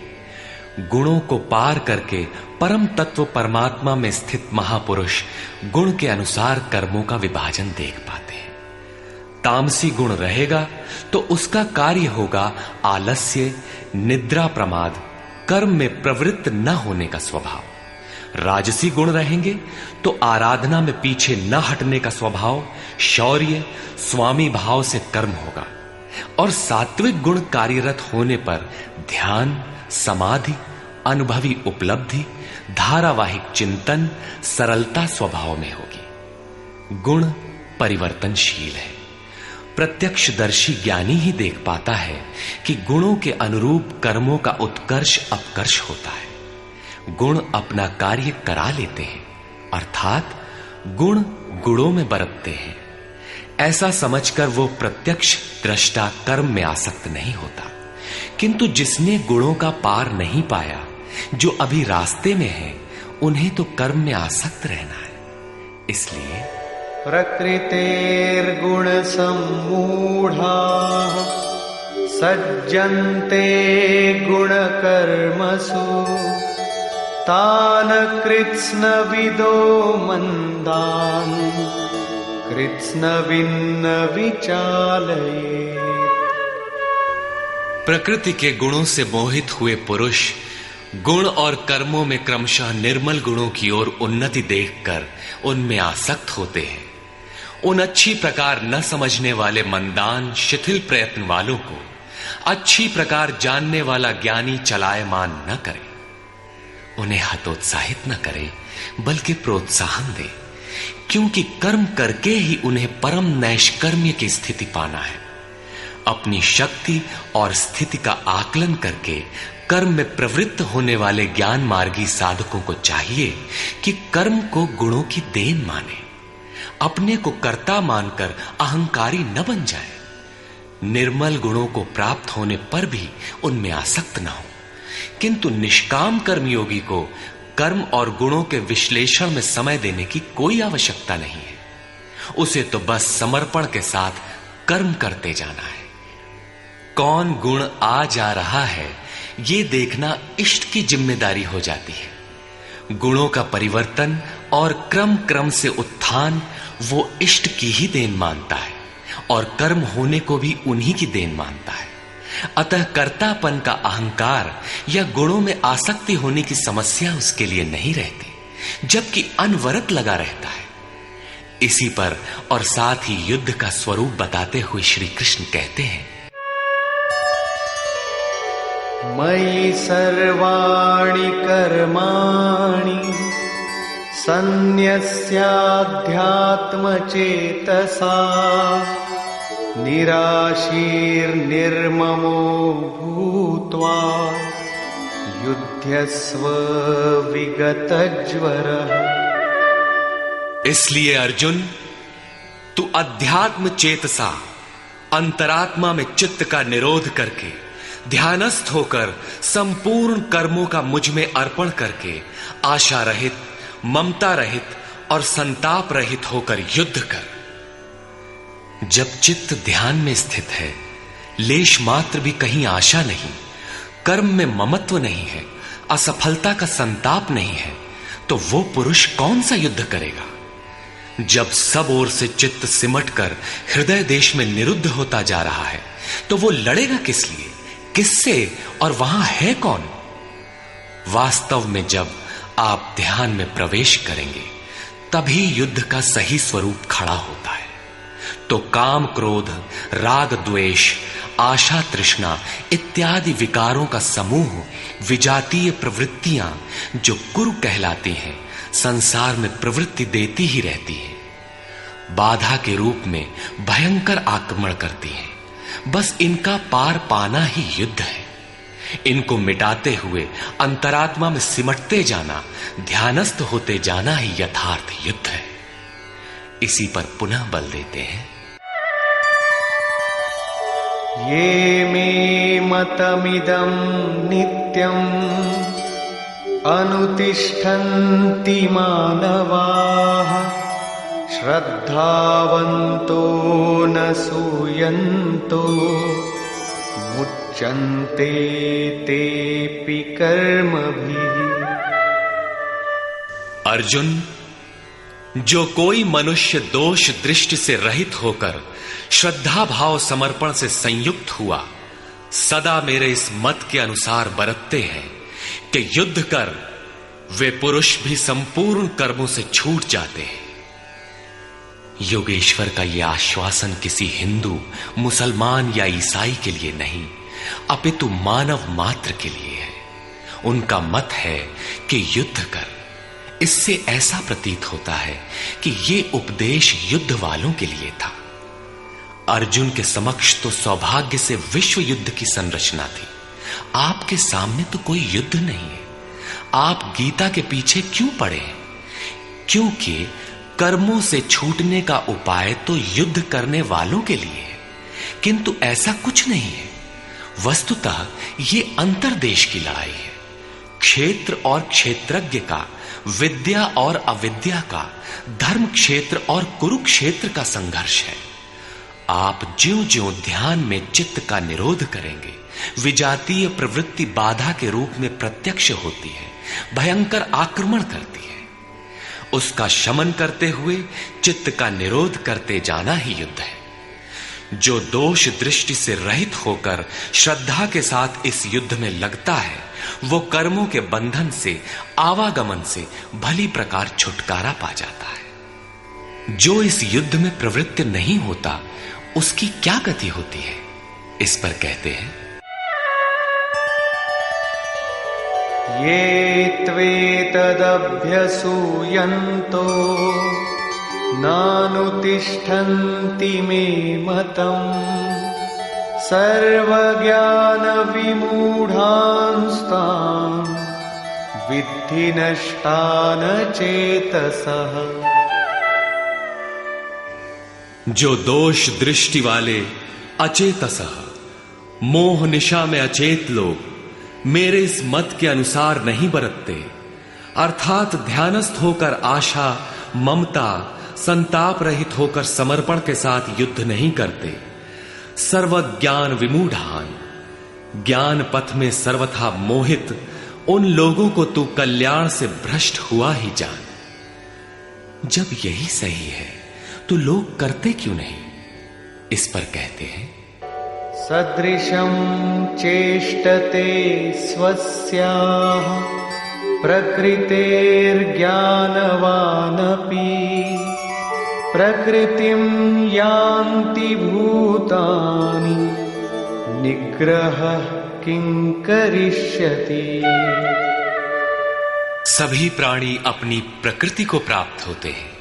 गुणों को पार करके परम तत्व परमात्मा में स्थित महापुरुष गुण के अनुसार कर्मों का विभाजन देख पाते हैं। तामसी गुण रहेगा तो उसका कार्य होगा आलस्य, निद्रा, प्रमाद, कर्म में प्रवृत्त न होने का स्वभाव। राजसी गुण रहेंगे तो आराधना में पीछे न हटने का स्वभाव, शौर्य, स्वामी भाव से कर्म होगा। और सात्विक गुण कार्यरत होने पर ध्यान, समाधि, अनुभवी उपलब्धि, धारावाहिक चिंतन, सरलता स्वभाव में होगी। गुण परिवर्तनशील है। प्रत्यक्षदर्शी ज्ञानी ही देख पाता है कि गुणों के अनुरूप कर्मों का उत्कर्ष अपकर्ष होता है। गुण अपना कार्य करा लेते हैं, अर्थात गुण गुणों में बरतते हैं। ऐसा समझकर वो प्रत्यक्ष दृष्टा कर्म में आसक्त नहीं होता। किंतु जिसने गुणों का पार नहीं पाया, जो अभी रास्ते में है, उन्हें तो कर्म में आसक्त रहना है। इसलिए प्रकृतेर्गुण सम्मूढ़ाः सज्जन्ते गुण कर्मसु तान् कृत्स्नविदो मंदान् कृत्स्नविन्न विचालयेत्। प्रकृति के गुणों से मोहित हुए पुरुष गुण और कर्मों में क्रमशः निर्मल गुणों की ओर उन्नति देखकर उनमें आसक्त होते हैं। उन अच्छी प्रकार न समझने वाले मंदान शिथिल प्रयत्न वालों को अच्छी प्रकार जानने वाला ज्ञानी चलायमान न करे। उन्हें हतोत्साहित न करे, बल्कि प्रोत्साहन दे, क्योंकि कर्म करके ही उन्हें परम नैष्कर्म्य की स्थिति पाना है। अपनी शक्ति और स्थिति का आकलन करके कर्म में प्रवृत्त होने वाले ज्ञान मार्गी साधकों को चाहिए कि कर्म को गुणों की देन माने, अपने को कर्ता मानकर अहंकारी न बन जाए। निर्मल गुणों को प्राप्त होने पर भी उनमें आसक्त न हो। किंतु निष्काम कर्मयोगी को कर्म और गुणों के विश्लेषण में समय देने की कोई आवश्यकता नहीं है। उसे तो बस समर्पण के साथ कर्म करते जाना है। कौन गुण आ जा रहा है, ये देखना इष्ट की जिम्मेदारी हो जाती है। गुणों का परिवर्तन और क्रम क्रम से उत्थान वो इष्ट की ही देन मानता है और कर्म होने को भी उन्हीं की देन मानता है। अतः कर्तापन का अहंकार या गुणों में आसक्ति होने की समस्या उसके लिए नहीं रहती, जबकि अनवरत लगा रहता है। इसी पर और साथ ही युद्ध का स्वरूप बताते हुए श्री कृष्ण कहते हैं, मयि सर्वाणि कर्माणि सन्न्यस्याध्यात्मचेतसा निराशीर्निर्ममो भूत्वा युध्यस्व विगतज्वरः। इसलिए अर्जुन, तू अध्यात्म चेतसा अंतरात्मा में चित्त का निरोध करके ध्यानस्थ होकर संपूर्ण कर्मों का मुझ में अर्पण करके आशा रहित, ममता रहित और संताप रहित होकर युद्ध कर। जब चित्त ध्यान में स्थित है, लेश मात्र भी कहीं आशा नहीं, कर्म में ममत्व नहीं है, असफलता का संताप नहीं है, तो वो पुरुष कौन सा युद्ध करेगा? जब सब ओर से चित्त सिमटकर हृदय देश में निरुद्ध होता जा रहा है, तो वो लड़ेगा किस लिए, किससे, और वहां है कौन? वास्तव में जब आप ध्यान में प्रवेश करेंगे, तभी युद्ध का सही स्वरूप खड़ा होता है। तो काम क्रोध, राग द्वेष, आशा तृष्णा इत्यादि विकारों का समूह, विजातीय प्रवृत्तियां जो कुरु कहलाती हैं, संसार में प्रवृत्ति देती ही रहती है। बाधा के रूप में भयंकर आक्रमण करती हैं। बस इनका पार पाना ही युद्ध है। इनको मिटाते हुए अंतरात्मा में सिमटते जाना, ध्यानस्थ होते जाना ही यथार्थ युद्ध है। इसी पर पुनः बल देते हैं, ये मे मतमिदं नित्यम् अनुतिष्ठन्ति मानवाः श्रद्धावन्तो न सूयन्तो मुच्यन्ते तेऽपि कर्मभिः। अर्जुन, जो कोई मनुष्य दोष दृष्टि से रहित होकर श्रद्धा भाव समर्पण से संयुक्त हुआ, सदा मेरे इस मत के अनुसार बरतते हैं कि युद्ध कर, वे पुरुष भी संपूर्ण कर्मों से छूट जाते हैं। योगेश्वर का यह आश्वासन किसी हिंदू, मुसलमान या ईसाई के लिए नहीं, अपितु मानव मात्र के लिए है। उनका मत है कि युद्ध कर। इससे ऐसा प्रतीत होता है कि यह उपदेश युद्ध वालों के लिए था। अर्जुन के समक्ष तो सौभाग्य से विश्व युद्ध की संरचना थी। आपके सामने तो कोई युद्ध नहीं है। आप गीता के पीछे क्यों पड़े हैं? क्योंकि कर्मों से छूटने का उपाय तो युद्ध करने वालों के लिए है, किंतु ऐसा कुछ नहीं है। वस्तुतः यह अंतर्देश की लड़ाई है। क्षेत्र और क्षेत्रज्ञ का, विद्या और अविद्या का, धर्म क्षेत्र और कुरुक्षेत्र का संघर्ष है। आप ज्यों-ज्यों ध्यान में चित्त का निरोध करेंगे, विजातीय प्रवृत्ति बाधा के रूप में प्रत्यक्ष होती है, भयंकर आक्रमण करती है। उसका शमन करते हुए चित्त का निरोध करते जाना ही युद्ध है। जो दोष दृष्टि से रहित होकर श्रद्धा के साथ इस युद्ध में लगता है, वो कर्मों के बंधन से, आवागमन से भली प्रकार छुटकारा पा जाता है। जो इस युद्ध में प्रवृत्त नहीं होता, उसकी क्या गति होती है? इस पर कहते हैं, ये त्वेतदभ्यसूयन्तो नानुतिष्ठन्ति मे मतम् सर्वज्ञानविमूढांस्तान् विद्धि नष्टान चेतसः। जो दोष दृष्टि वाले अचेतसः, मोह निशा में अचेत लोग मेरे इस मत के अनुसार नहीं बरतते, अर्थात ध्यानस्थ होकर आशा, ममता, संताप रहित होकर समर्पण के साथ युद्ध नहीं करते, सर्वज्ञान विमूढ़ान, ज्ञान पथ में सर्वथा मोहित उन लोगों को तू कल्याण से भ्रष्ट हुआ ही जान। जब यही सही है तो लोग करते क्यों नहीं? इस पर कहते हैं, सदृशं चेष्टते स्वस्याः प्रकृतेर्ज्ञानवानपि प्रकृतिं यान्ति भूतानि निग्रह किं करिष्यति। सभी प्राणी अपनी प्रकृति को प्राप्त होते हैं,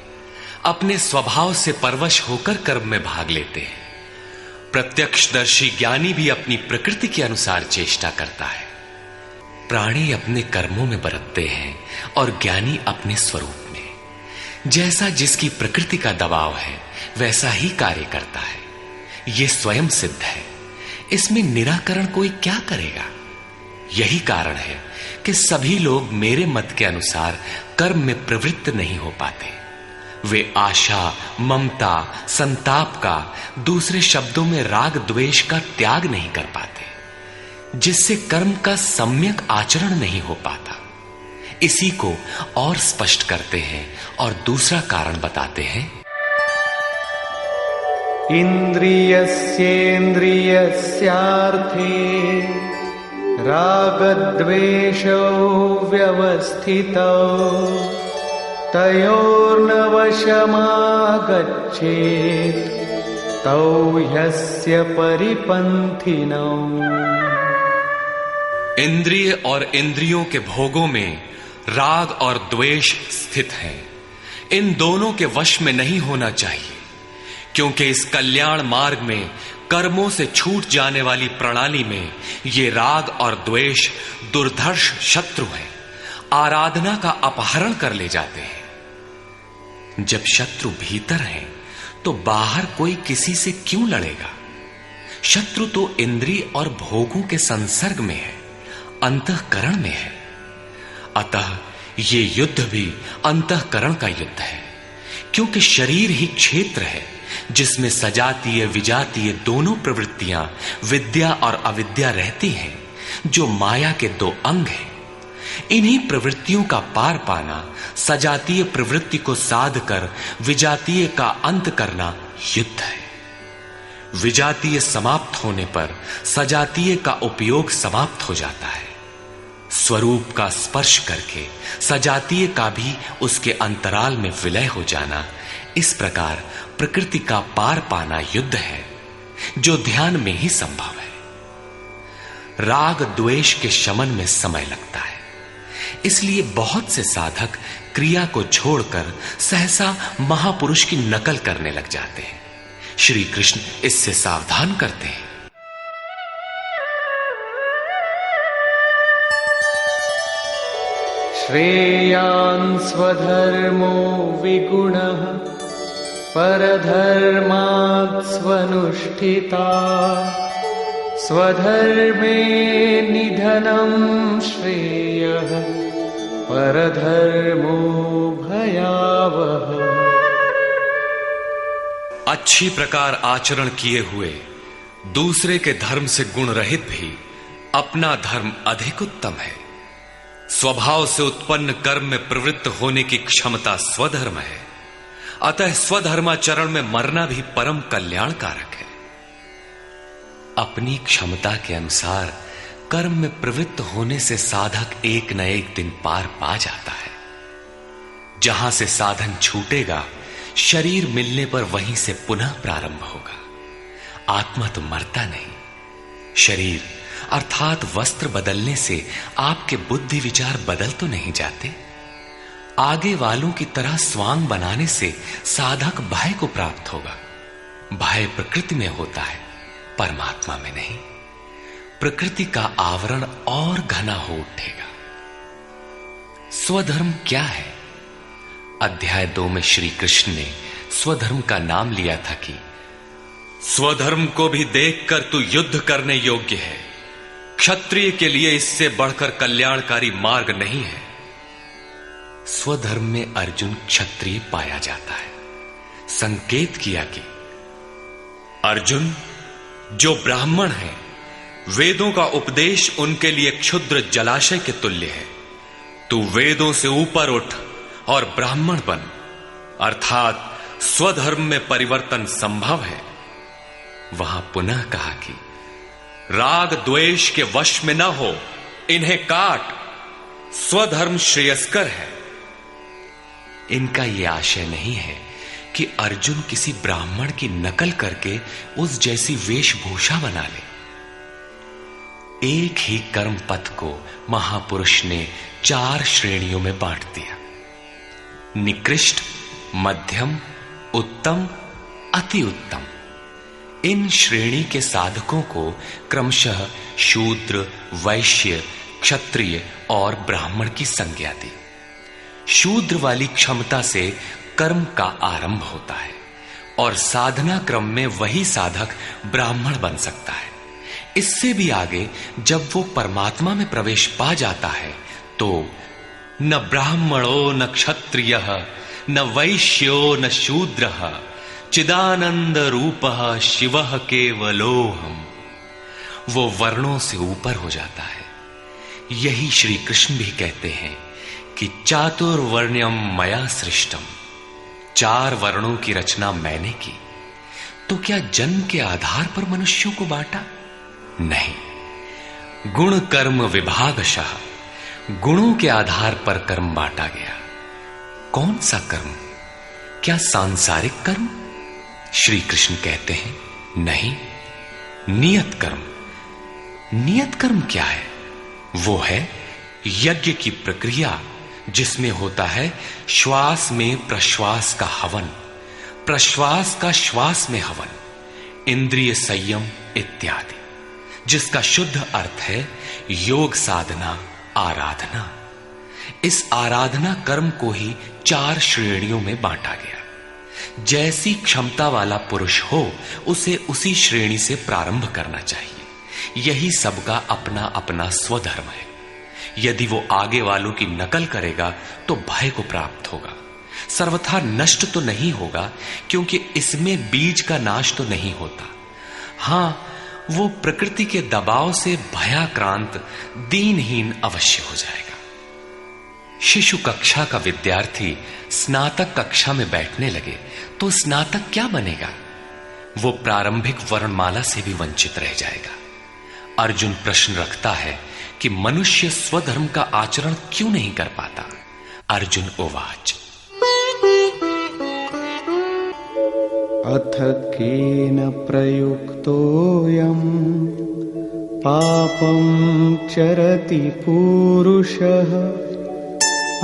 अपने स्वभाव से परवश होकर कर्म में भाग लेते हैं। प्रत्यक्षदर्शी ज्ञानी भी अपनी प्रकृति के अनुसार चेष्टा करता है। प्राणी अपने कर्मों में बरतते हैं और ज्ञानी अपने स्वरूप में। जैसा जिसकी प्रकृति का दबाव है, वैसा ही कार्य करता है। यह स्वयं सिद्ध है। इसमें निराकरण कोई क्या करेगा? यही कारण है कि सभी लोग मेरे मत के अनुसार कर्म में प्रवृत्त नहीं हो पाते। वे आशा, ममता, संताप का, दूसरे शब्दों में राग द्वेष का त्याग नहीं कर पाते, जिससे कर्म का सम्यक आचरण नहीं हो पाता। इसी को और स्पष्ट करते हैं और दूसरा कारण बताते हैं, इंद्रियस्येन्द्रियस्यार्थे रागद्वेषौ व्यवस्थितौ तयोर्न वशमागच्छेत् तौ ह्यस्य परिपन्थिनौ। इंद्रिय और इंद्रियों के भोगों में राग और द्वेष स्थित हैं। इन दोनों के वश में नहीं होना चाहिए, क्योंकि इस कल्याण मार्ग में कर्मों से छूट जाने वाली प्रणाली में ये राग और द्वेष दुर्धर्ष शत्रु हैं, आराधना का अपहरण कर ले जाते हैं। जब शत्रु भीतर हैं, तो बाहर कोई किसी से क्यों लड़ेगा? शत्रु तो इंद्रिय और भोगों के संसर्ग में है, अंतःकरण में है। अतः ये युद्ध भी अंतःकरण का युद्ध है, क्योंकि शरीर ही क्षेत्र है जिसमें सजातीय विजातीय दोनों प्रवृत्तियां, विद्या और अविद्या रहती हैं, जो माया के दो अंग हैं। इन्हीं प्रवृत्तियों का पार पाना, सजातीय प्रवृत्ति को साध कर विजातीय का अंत करना युद्ध है। विजातीय समाप्त होने पर सजातीय का उपयोग समाप्त हो जाता है। स्वरूप का स्पर्श करके सजातीय का भी उसके अंतराल में विलय हो जाना, इस प्रकार प्रकृति का पार पाना युद्ध है, जो ध्यान में ही संभव है। राग द्वेष के शमन में समय लगता है। इसलिए बहुत से साधक क्रिया को छोड़कर सहसा महापुरुष की नकल करने लग जाते हैं। श्री कृष्ण इससे सावधान करते हैं। श्रेयान् स्वधर्मो विगुणः परधर्मात् स्वनुष्ठिता स्वधर्मे निधनं श्रेयः परधर्मो भयावह। अच्छी प्रकार आचरण किए हुए दूसरे के धर्म से गुण रहित भी अपना धर्म अधिक उत्तम है। स्वभाव से उत्पन्न कर्म में प्रवृत्त होने की क्षमता स्वधर्म है, अतः स्वधर्माचरण में मरना भी परम कल्याणकारक है। अपनी क्षमता के अनुसार कर्म में प्रवृत्त होने से साधक एक न एक दिन पार पा जाता है। जहां से साधन छूटेगा, शरीर मिलने पर वहीं से पुनः प्रारंभ होगा। आत्मा तो मरता नहीं। शरीर अर्थात वस्त्र बदलने से आपके बुद्धि विचार बदल तो नहीं जाते। आगे वालों की तरह स्वांग बनाने से साधक भय को प्राप्त होगा। भय प्रकृति में होता है, परमात्मा में नहीं। प्रकृति का आवरण और घना हो उठेगा। स्वधर्म क्या है? अध्याय 2 में श्री कृष्ण ने स्वधर्म का नाम लिया था कि स्वधर्म को भी देखकर तू युद्ध करने योग्य है। क्षत्रिय के लिए इससे बढ़कर कल्याणकारी मार्ग नहीं है। स्वधर्म में अर्जुन क्षत्रिय पाया जाता है। संकेत किया कि अर्जुन, जो ब्राह्मण है, वेदों का उपदेश उनके लिए क्षुद्र जलाशय के तुल्य है। तू वेदों से ऊपर उठ और ब्राह्मण बन, अर्थात स्वधर्म में परिवर्तन संभव है। वहां पुनः कहा कि राग द्वेष के वश में न हो, इन्हें काट, स्वधर्म श्रेयस्कर है। इनका यह आशय नहीं है कि अर्जुन किसी ब्राह्मण की नकल करके उस जैसी वेशभूषा बना ले। एक ही कर्म पथ को महापुरुष ने 4 श्रेणियों में बांट दिया: निकृष्ट, मध्यम, उत्तम, अति उत्तम। इन श्रेणी के साधकों को क्रमशः शूद्र, वैश्य, क्षत्रिय और ब्राह्मण की संज्ञा दी। शूद्र वाली क्षमता से कर्म का आरंभ होता है और साधना क्रम में वही साधक ब्राह्मण बन सकता है। इससे भी आगे जब वो परमात्मा में प्रवेश पा जाता है तो न ब्राह्मणो न क्षत्रियः न वैश्यो न शूद्रः चिदानंद रूपः शिवः केवलोहम्। वो वर्णों से ऊपर हो जाता है। यही श्री कृष्ण भी कहते हैं कि चातुर्वर्ण्यम मया सृष्टम। 4 वर्णों की रचना मैंने की। तो क्या जन्म के आधार पर मनुष्यों को बांटा? नहीं। गुण कर्म विभागशः, गुणों के आधार पर कर्म बांटा गया। कौन सा कर्म? क्या सांसारिक कर्म? श्री कृष्ण कहते हैं नहीं, नियत कर्म। नियत कर्म क्या है? वो है यज्ञ की प्रक्रिया जिसमें होता है श्वास में प्रश्वास का हवन, प्रश्वास का श्वास में हवन, इंद्रिय संयम इत्यादि, जिसका शुद्ध अर्थ है योग साधना, आराधना। इस आराधना कर्म को ही 4 श्रेणियों में बांटा गया। जैसी क्षमता वाला पुरुष हो उसे उसी श्रेणी से प्रारंभ करना चाहिए। यही सबका अपना अपना स्वधर्म है। यदि वो आगे वालों की नकल करेगा तो भय को प्राप्त होगा। सर्वथा नष्ट तो नहीं होगा, क्योंकि इसमें बीज का नाश तो नहीं होता। हां, वो प्रकृति के दबाव से भयाक्रांत, दीनहीन अवश्य हो जाएगा। शिशु कक्षा का विद्यार्थी स्नातक कक्षा में बैठने लगे तो स्नातक क्या बनेगा? वो प्रारंभिक वर्णमाला से भी वंचित रह जाएगा। अर्जुन प्रश्न रखता है कि मनुष्य स्वधर्म का आचरण क्यों नहीं कर पाता? अर्जुन उवाच अथ केन प्रयुक्तोऽयं पापं चरति पूरुषः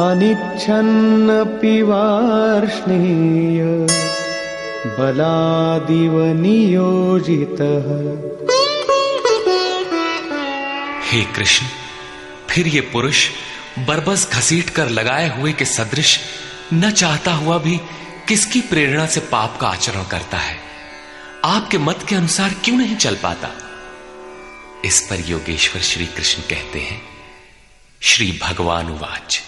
अनिच्छन्नपि वार्ष्णेय बलादिव नियोजितः। हे कृष्ण, फिर ये पुरुष बरबस घसीट कर लगाए हुए के सदृश न चाहता हुआ भी किसकी प्रेरणा से पाप का आचरण करता है? आपके मत के अनुसार क्यों नहीं चल पाता? इस पर योगेश्वर श्री कृष्ण कहते हैं, श्री भगवान उवाच।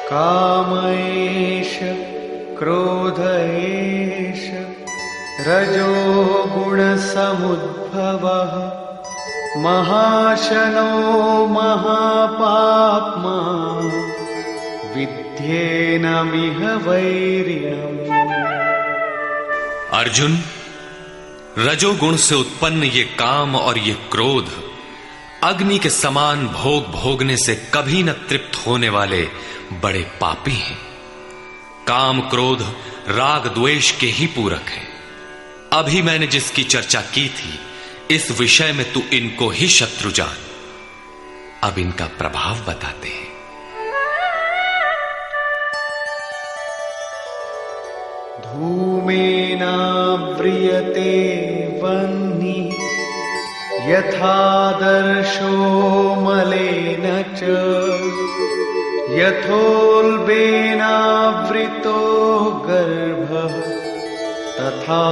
काम एष क्रोध एष रजो गुण समुद्भवः महाशनो महापाप्मा विद्येनमिह वैरिणम्। अर्जुन, रजोगुण से उत्पन्न ये काम और ये क्रोध अग्नि के समान भोग भोगने से कभी न तृप्त होने वाले बड़े पापी हैं। काम क्रोध राग द्वेष के ही पूरक हैं। अभी मैंने जिसकी चर्चा की थी, इस विषय में तू इनको ही शत्रु जान। अब इनका प्रभाव बताते हैं। धूमेनाव्रियते वह्निः यथादर्शो मलेन च यथोल्बेनावृतो गर्भः तथा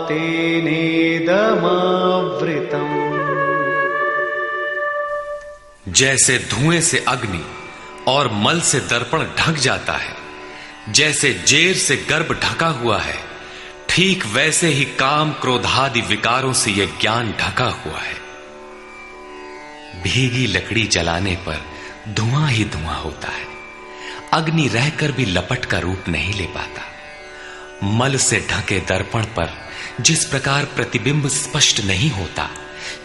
तेनेदमावृतम्। जैसे धुएं से अग्नि और मल से दर्पण ढक जाता है, जैसे जेर से गर्भ ढका हुआ है, ठीक वैसे ही काम क्रोधादि विकारों से यह ज्ञान ढका हुआ है। भीगी लकड़ी जलाने पर धुआं ही धुआं होता है। अग्नि रहकर भी लपट का रूप नहीं ले पाता। मल से ढके दर्पण पर जिस प्रकार प्रतिबिंब स्पष्ट नहीं होता,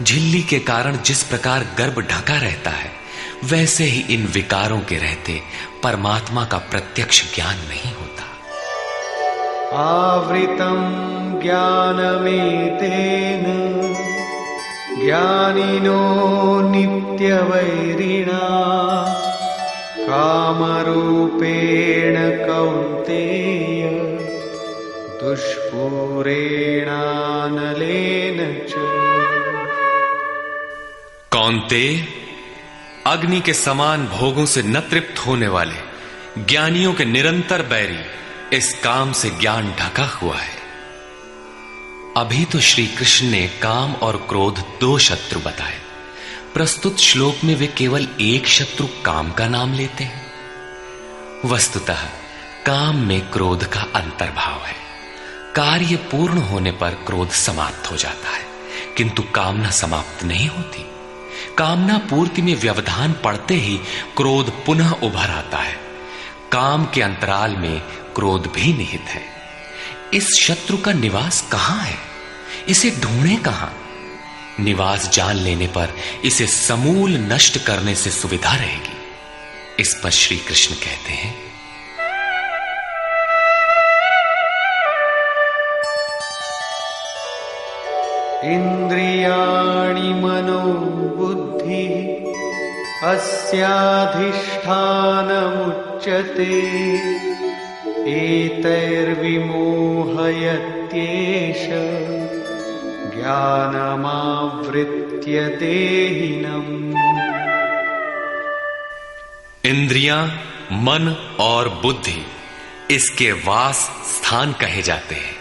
झिल्ली के कारण जिस प्रकार गर्भ ढका रहता है, वैसे ही इन विकारों के रहते परमात्मा का प्रत्यक्ष ज्ञान नहीं होता। आवृतं ज्ञानमेतेन ज्ञानिनो नित्यवैरिणा कामरूपेण कौन्तेय दुष्पूरेणानलेन च। कौन्तेय, अग्नि के समान भोगों से न तृप्त होने वाले ज्ञानियों के निरंतर बैरी इस काम से ज्ञान ढका हुआ है। अभी तो श्री कृष्ण ने काम और क्रोध दो शत्रु बताए। प्रस्तुत श्लोक में वे केवल एक शत्रु काम का नाम लेते हैं। वस्तुतः काम में क्रोध का अंतर्भाव है। कार्य पूर्ण होने पर क्रोध समाप्त हो जाता है, किंतु कामना समाप्त नहीं होती। कामना पूर्ति में व्यवधान पड़ते ही क्रोध पुनः उभर आता है। काम के अंतराल में क्रोध भी निहित है। इस शत्रु का निवास कहां है? इसे ढूंढे कहां? निवास जान लेने पर इसे समूल नष्ट करने से सुविधा रहेगी। इस पर श्री कृष्ण कहते हैं, इंद्रियाणि मनो बुद्धि अस्याधिष्ठानमुच्यते एतैर्विमोहयत्येष ज्ञानमावृत्य देहिनम्। इंद्रियां, मन और बुद्धि इसके वास स्थान कहे जाते हैं।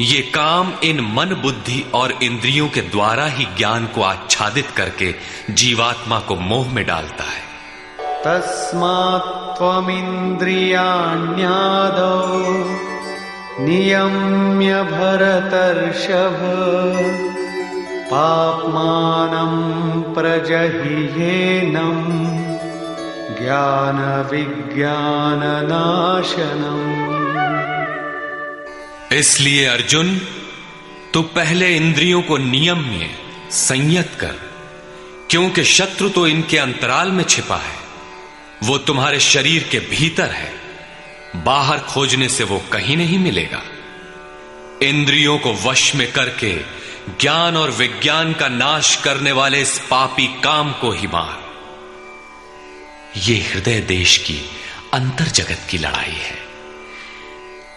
ये काम इन मन, बुद्धि और इंद्रियों के द्वारा ही ज्ञान को आच्छादित करके जीवात्मा को मोह में डालता है। तस्मात् त्वमिन्द्रियाण्यादौ नियम्य भरतर्षभ पाप्मानं प्रजह्येनं ज्ञान विज्ञाननाशनम्। इसलिए अर्जुन, तू पहले इंद्रियों को नियम्य संयत कर, क्योंकि शत्रु तो इनके अंतराल में छिपा है। वो तुम्हारे शरीर के भीतर है। बाहर खोजने से वो कहीं नहीं मिलेगा। इंद्रियों को वश में करके ज्ञान और विज्ञान का नाश करने वाले इस पापी काम को ही मार। ये हृदय देश की अंतर जगत की लड़ाई है।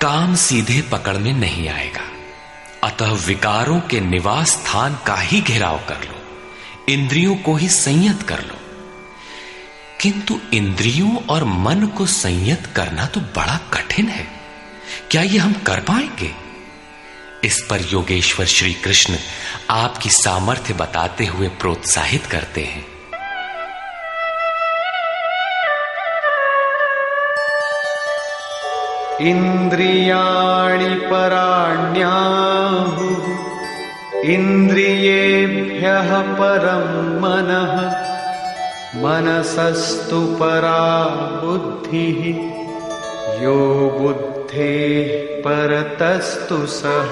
काम सीधे पकड़ में नहीं आएगा, अतः विकारों के निवास स्थान का ही घेराव कर लो, इंद्रियों को ही संयत कर लो। किंतु इंद्रियों और मन को संयत करना तो बड़ा कठिन है। क्या ये हम कर पाएंगे? इस पर योगेश्वर श्री कृष्ण आपकी सामर्थ्य बताते हुए प्रोत्साहित करते हैं। इंद्रियाणि पराण्याहुः इंद्रियेभ्यः परं मनः मनसस्तु परा बुद्धिः यो बुद्धेः परतस्तु सः।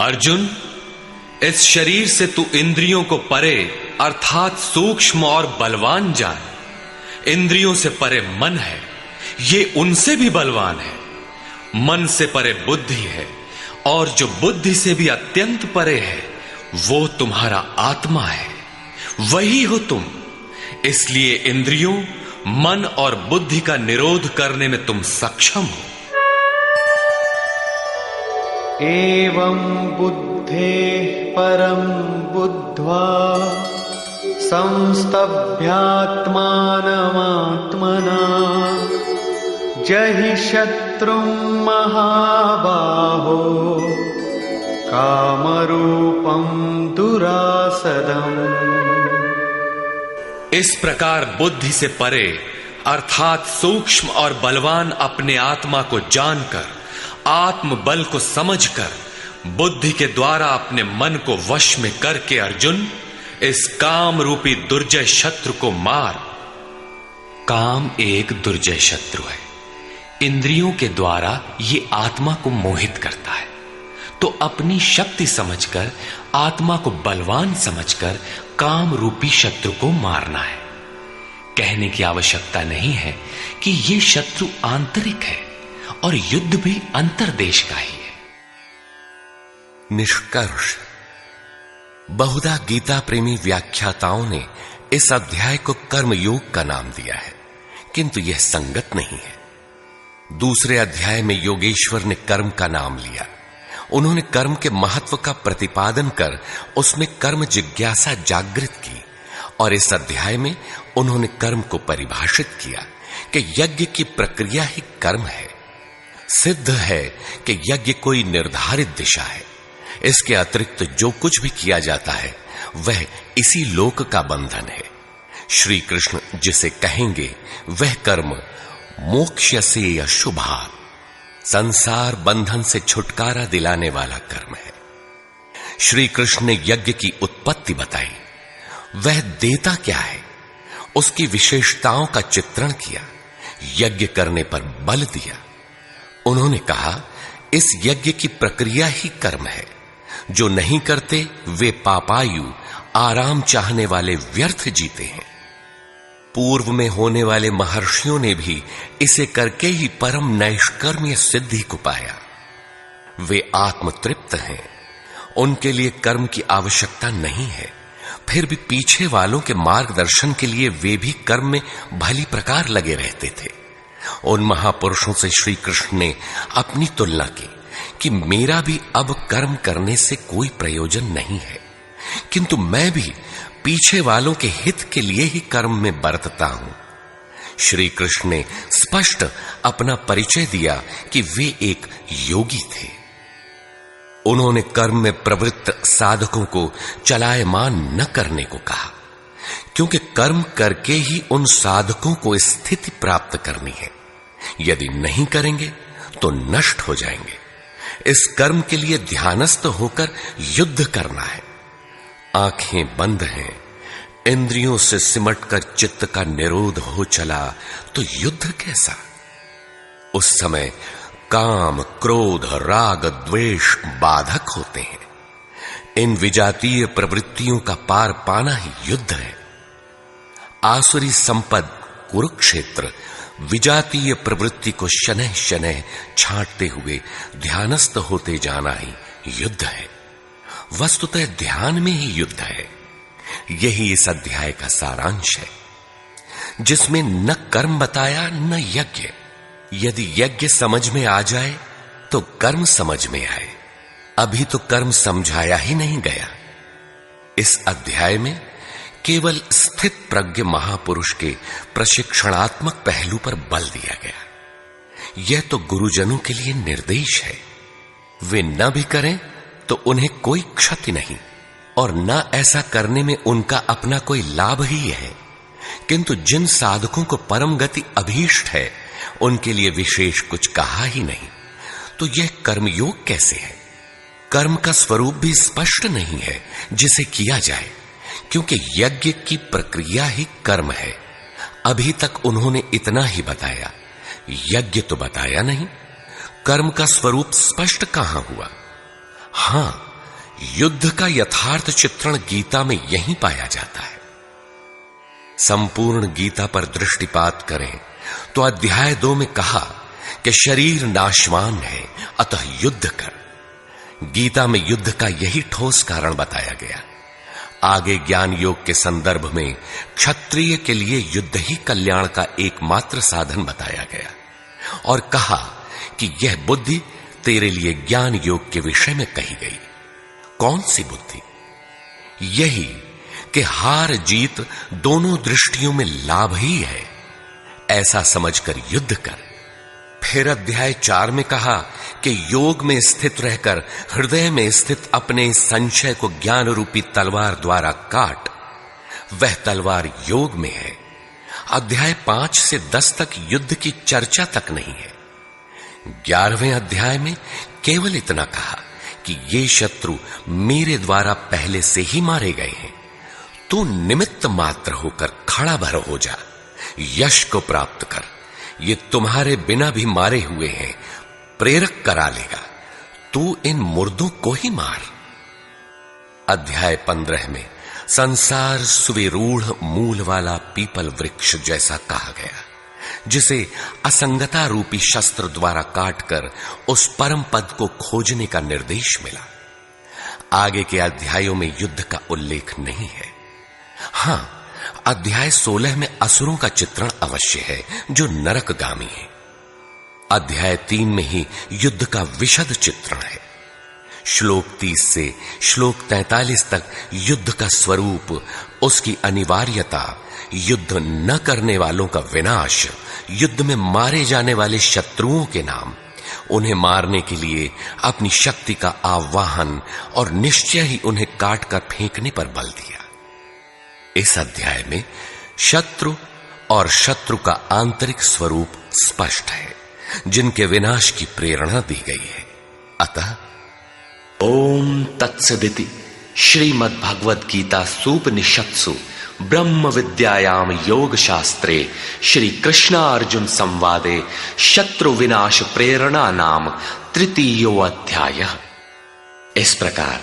अर्जुन, इस शरीर से तू इंद्रियों को परे अर्थात सूक्ष्म और बलवान जान। इंद्रियों से परे मन है, ये उनसे भी बलवान है। मन से परे बुद्धि है, और जो बुद्धि से भी अत्यंत परे है वो तुम्हारा आत्मा है, वही हो तुम। इसलिए इंद्रियों, मन और बुद्धि का निरोध करने में तुम सक्षम हो। एवं बुद्धेः परं बुद्ध्वा संस्तभ्यात्मानमात्मना जहि शत्रुं महाबाहो कामरूपं दुरासदम्। इस प्रकार बुद्धि से परे अर्थात सूक्ष्म और बलवान अपने आत्मा को जानकर, आत्म बल को समझकर, बुद्धि के द्वारा अपने मन को वश में करके अर्जुन, इस काम रूपी दुर्जय शत्रु को मार। काम एक दुर्जय शत्रु है। इंद्रियों के द्वारा ये आत्मा को मोहित करता है, तो अपनी शक्ति समझकर, आत्मा को बलवान समझकर काम रूपी शत्रु को मारना है। कहने की आवश्यकता नहीं है कि ये शत्रु आंतरिक है और युद्ध भी अंतर्देश का ही है। निष्कर्ष, बहुधा गीता प्रेमी व्याख्याताओं ने इस अध्याय को कर्मयोग का नाम दिया है, किंतु यह संगत नहीं है। दूसरे अध्याय में योगेश्वर ने कर्म का नाम लिया। उन्होंने कर्म के महत्व का प्रतिपादन कर उसमें कर्म जिज्ञासा जागृत की, और इस अध्याय में उन्होंने कर्म को परिभाषित किया कि यज्ञ की प्रक्रिया ही कर्म है। सिद्ध है कि यज्ञ कोई निर्धारित दिशा है। इसके अतिरिक्त जो कुछ भी किया जाता है वह इसी लोक का बंधन है। श्री कृष्ण जिसे कहेंगे वह कर्म मोक्ष से अशुभा, संसार बंधन से छुटकारा दिलाने वाला कर्म है। श्री कृष्ण ने यज्ञ की उत्पत्ति बताई, वह देता क्या है, उसकी विशेषताओं का चित्रण किया, यज्ञ करने पर बल दिया। उन्होंने कहा इस यज्ञ की प्रक्रिया ही कर्म है। जो नहीं करते वे पापायु, आराम चाहने वाले व्यर्थ जीते हैं। पूर्व में होने वाले महर्षियों ने भी इसे करके ही परम नैष्कर्म्य सिद्धि को पाया। वे आत्मतृप्त हैं, उनके लिए कर्म की आवश्यकता नहीं है। फिर भी पीछे वालों के मार्गदर्शन के लिए वे भी कर्म में भली प्रकार लगे रहते थे। उन महापुरुषों से श्री कृष्ण ने अपनी तुलना की कि मेरा भी अब कर्म करने से कोई प्रयोजन नहीं है, किंतु मैं भी पीछे वालों के हित के लिए ही कर्म में बरतता हूं। श्री कृष्ण ने स्पष्ट अपना परिचय दिया कि वे एक योगी थे। उन्होंने कर्म में प्रवृत्त साधकों को चलायमान न करने को कहा, क्योंकि कर्म करके ही उन साधकों को स्थिति प्राप्त करनी है। यदि नहीं करेंगे तो नष्ट हो जाएंगे। इस कर्म के लिए ध्यानस्थ होकर युद्ध करना है। आंखें बंद हैं, इंद्रियों से सिमटकर चित्त का निरोध हो चला तो युद्ध कैसा। उस समय काम, क्रोध, राग, द्वेष बाधक होते हैं। इन विजातीय प्रवृत्तियों का पार पाना ही युद्ध है। आसुरी संपद कुरुक्षेत्र विजातीय प्रवृत्ति को शनैः शनैः छांटते हुए ध्यानस्थ होते जाना ही युद्ध है। वस्तुतः ध्यान में ही युद्ध है। यही इस अध्याय का सारांश है, जिसमें न कर्म बताया न यज्ञ। यदि यज्ञ समझ में आ जाए तो कर्म समझ में आए। अभी तो कर्म समझाया ही नहीं गया। इस अध्याय में केवल स्थित प्रज्ञ महापुरुष के प्रशिक्षणात्मक पहलू पर बल दिया गया। यह तो गुरुजनों के लिए निर्देश है। वे न भी करें तो उन्हें कोई क्षति नहीं, और न ऐसा करने में उनका अपना कोई लाभ ही है। किंतु जिन साधकों को परम गति अभीष्ट है, उनके लिए विशेष कुछ कहा ही नहीं। तो यह कर्मयोग कैसे है? कर्म का स्वरूप भी स्पष्ट नहीं है जिसे किया जाए, क्योंकि यज्ञ की प्रक्रिया ही कर्म है। अभी तक उन्होंने इतना ही बताया, यज्ञ तो बताया नहीं। कर्म का स्वरूप स्पष्ट कहां हुआ? हां, युद्ध का यथार्थ चित्रण गीता में यहीं पाया जाता है। संपूर्ण गीता पर दृष्टिपात करें तो अध्याय 2 में कहा कि शरीर नाशवान है, अतः युद्ध कर। गीता में युद्ध का यही ठोस कारण बताया गया। आगे ज्ञान योग के संदर्भ में क्षत्रिय के लिए युद्ध ही कल्याण का एकमात्र साधन बताया गया, और कहा कि यह बुद्धि तेरे लिए ज्ञान योग के विषय में कही गई। कौन सी बुद्धि? यही कि हार जीत दोनों दृष्टियों में लाभ ही है, ऐसा समझकर युद्ध कर। फिर अध्याय 4 में कहा कि योग में स्थित रहकर हृदय में स्थित अपने संशय को ज्ञान रूपी तलवार द्वारा काट। वह तलवार योग में है। अध्याय 5 से 10 तक युद्ध की चर्चा तक नहीं है। 11वें अध्याय में केवल इतना कहा कि ये शत्रु मेरे द्वारा पहले से ही मारे गए हैं। तू निमित्त मात्र होकर खड़ा भर हो जा, यश को प्राप्त कर। ये तुम्हारे बिना भी मारे हुए हैं, प्रेरक करा लेगा। तू इन मुर्दों को ही मार। अध्याय 15 में संसार सुविरूढ़ मूल वाला पीपल वृक्ष जैसा कहा गया, जिसे असंगता रूपी शस्त्र द्वारा काटकर उस परम पद को खोजने का निर्देश मिला। आगे के अध्यायों में युद्ध का उल्लेख नहीं है। हां, अध्याय 16 में असुरों का चित्रण अवश्य है, जो नरकगामी है। अध्याय 3 में ही युद्ध का विशद चित्रण है। श्लोक 30 से श्लोक 43 तक युद्ध का स्वरूप, उसकी अनिवार्यता, युद्ध न करने वालों का विनाश, युद्ध में मारे जाने वाले शत्रुओं के नाम, उन्हें मारने के लिए अपनी शक्ति का आह्वान और निश्चय ही उन्हें काटकर फेंकने पर बल दिया। इस अध्याय में शत्रु और शत्रु का आंतरिक स्वरूप स्पष्ट है, जिनके विनाश की प्रेरणा दी गई है। अतः ओम तत्सदिति श्रीमद् भगवद गीता सूपनिषत्सु ब्रह्म विद्यायाम योग शास्त्रे श्री कृष्णार्जुन संवादे शत्रु विनाश प्रेरणा नाम तृतीयो अध्याय। इस प्रकार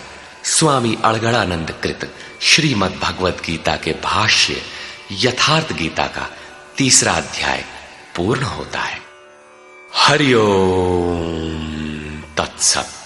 स्वामी अड़गड़ानंद कृत श्रीमद् भगवद गीता के भाष्य यथार्थ गीता का 3रा अध्याय पूर्ण होता है। हरि ओम तत्सत।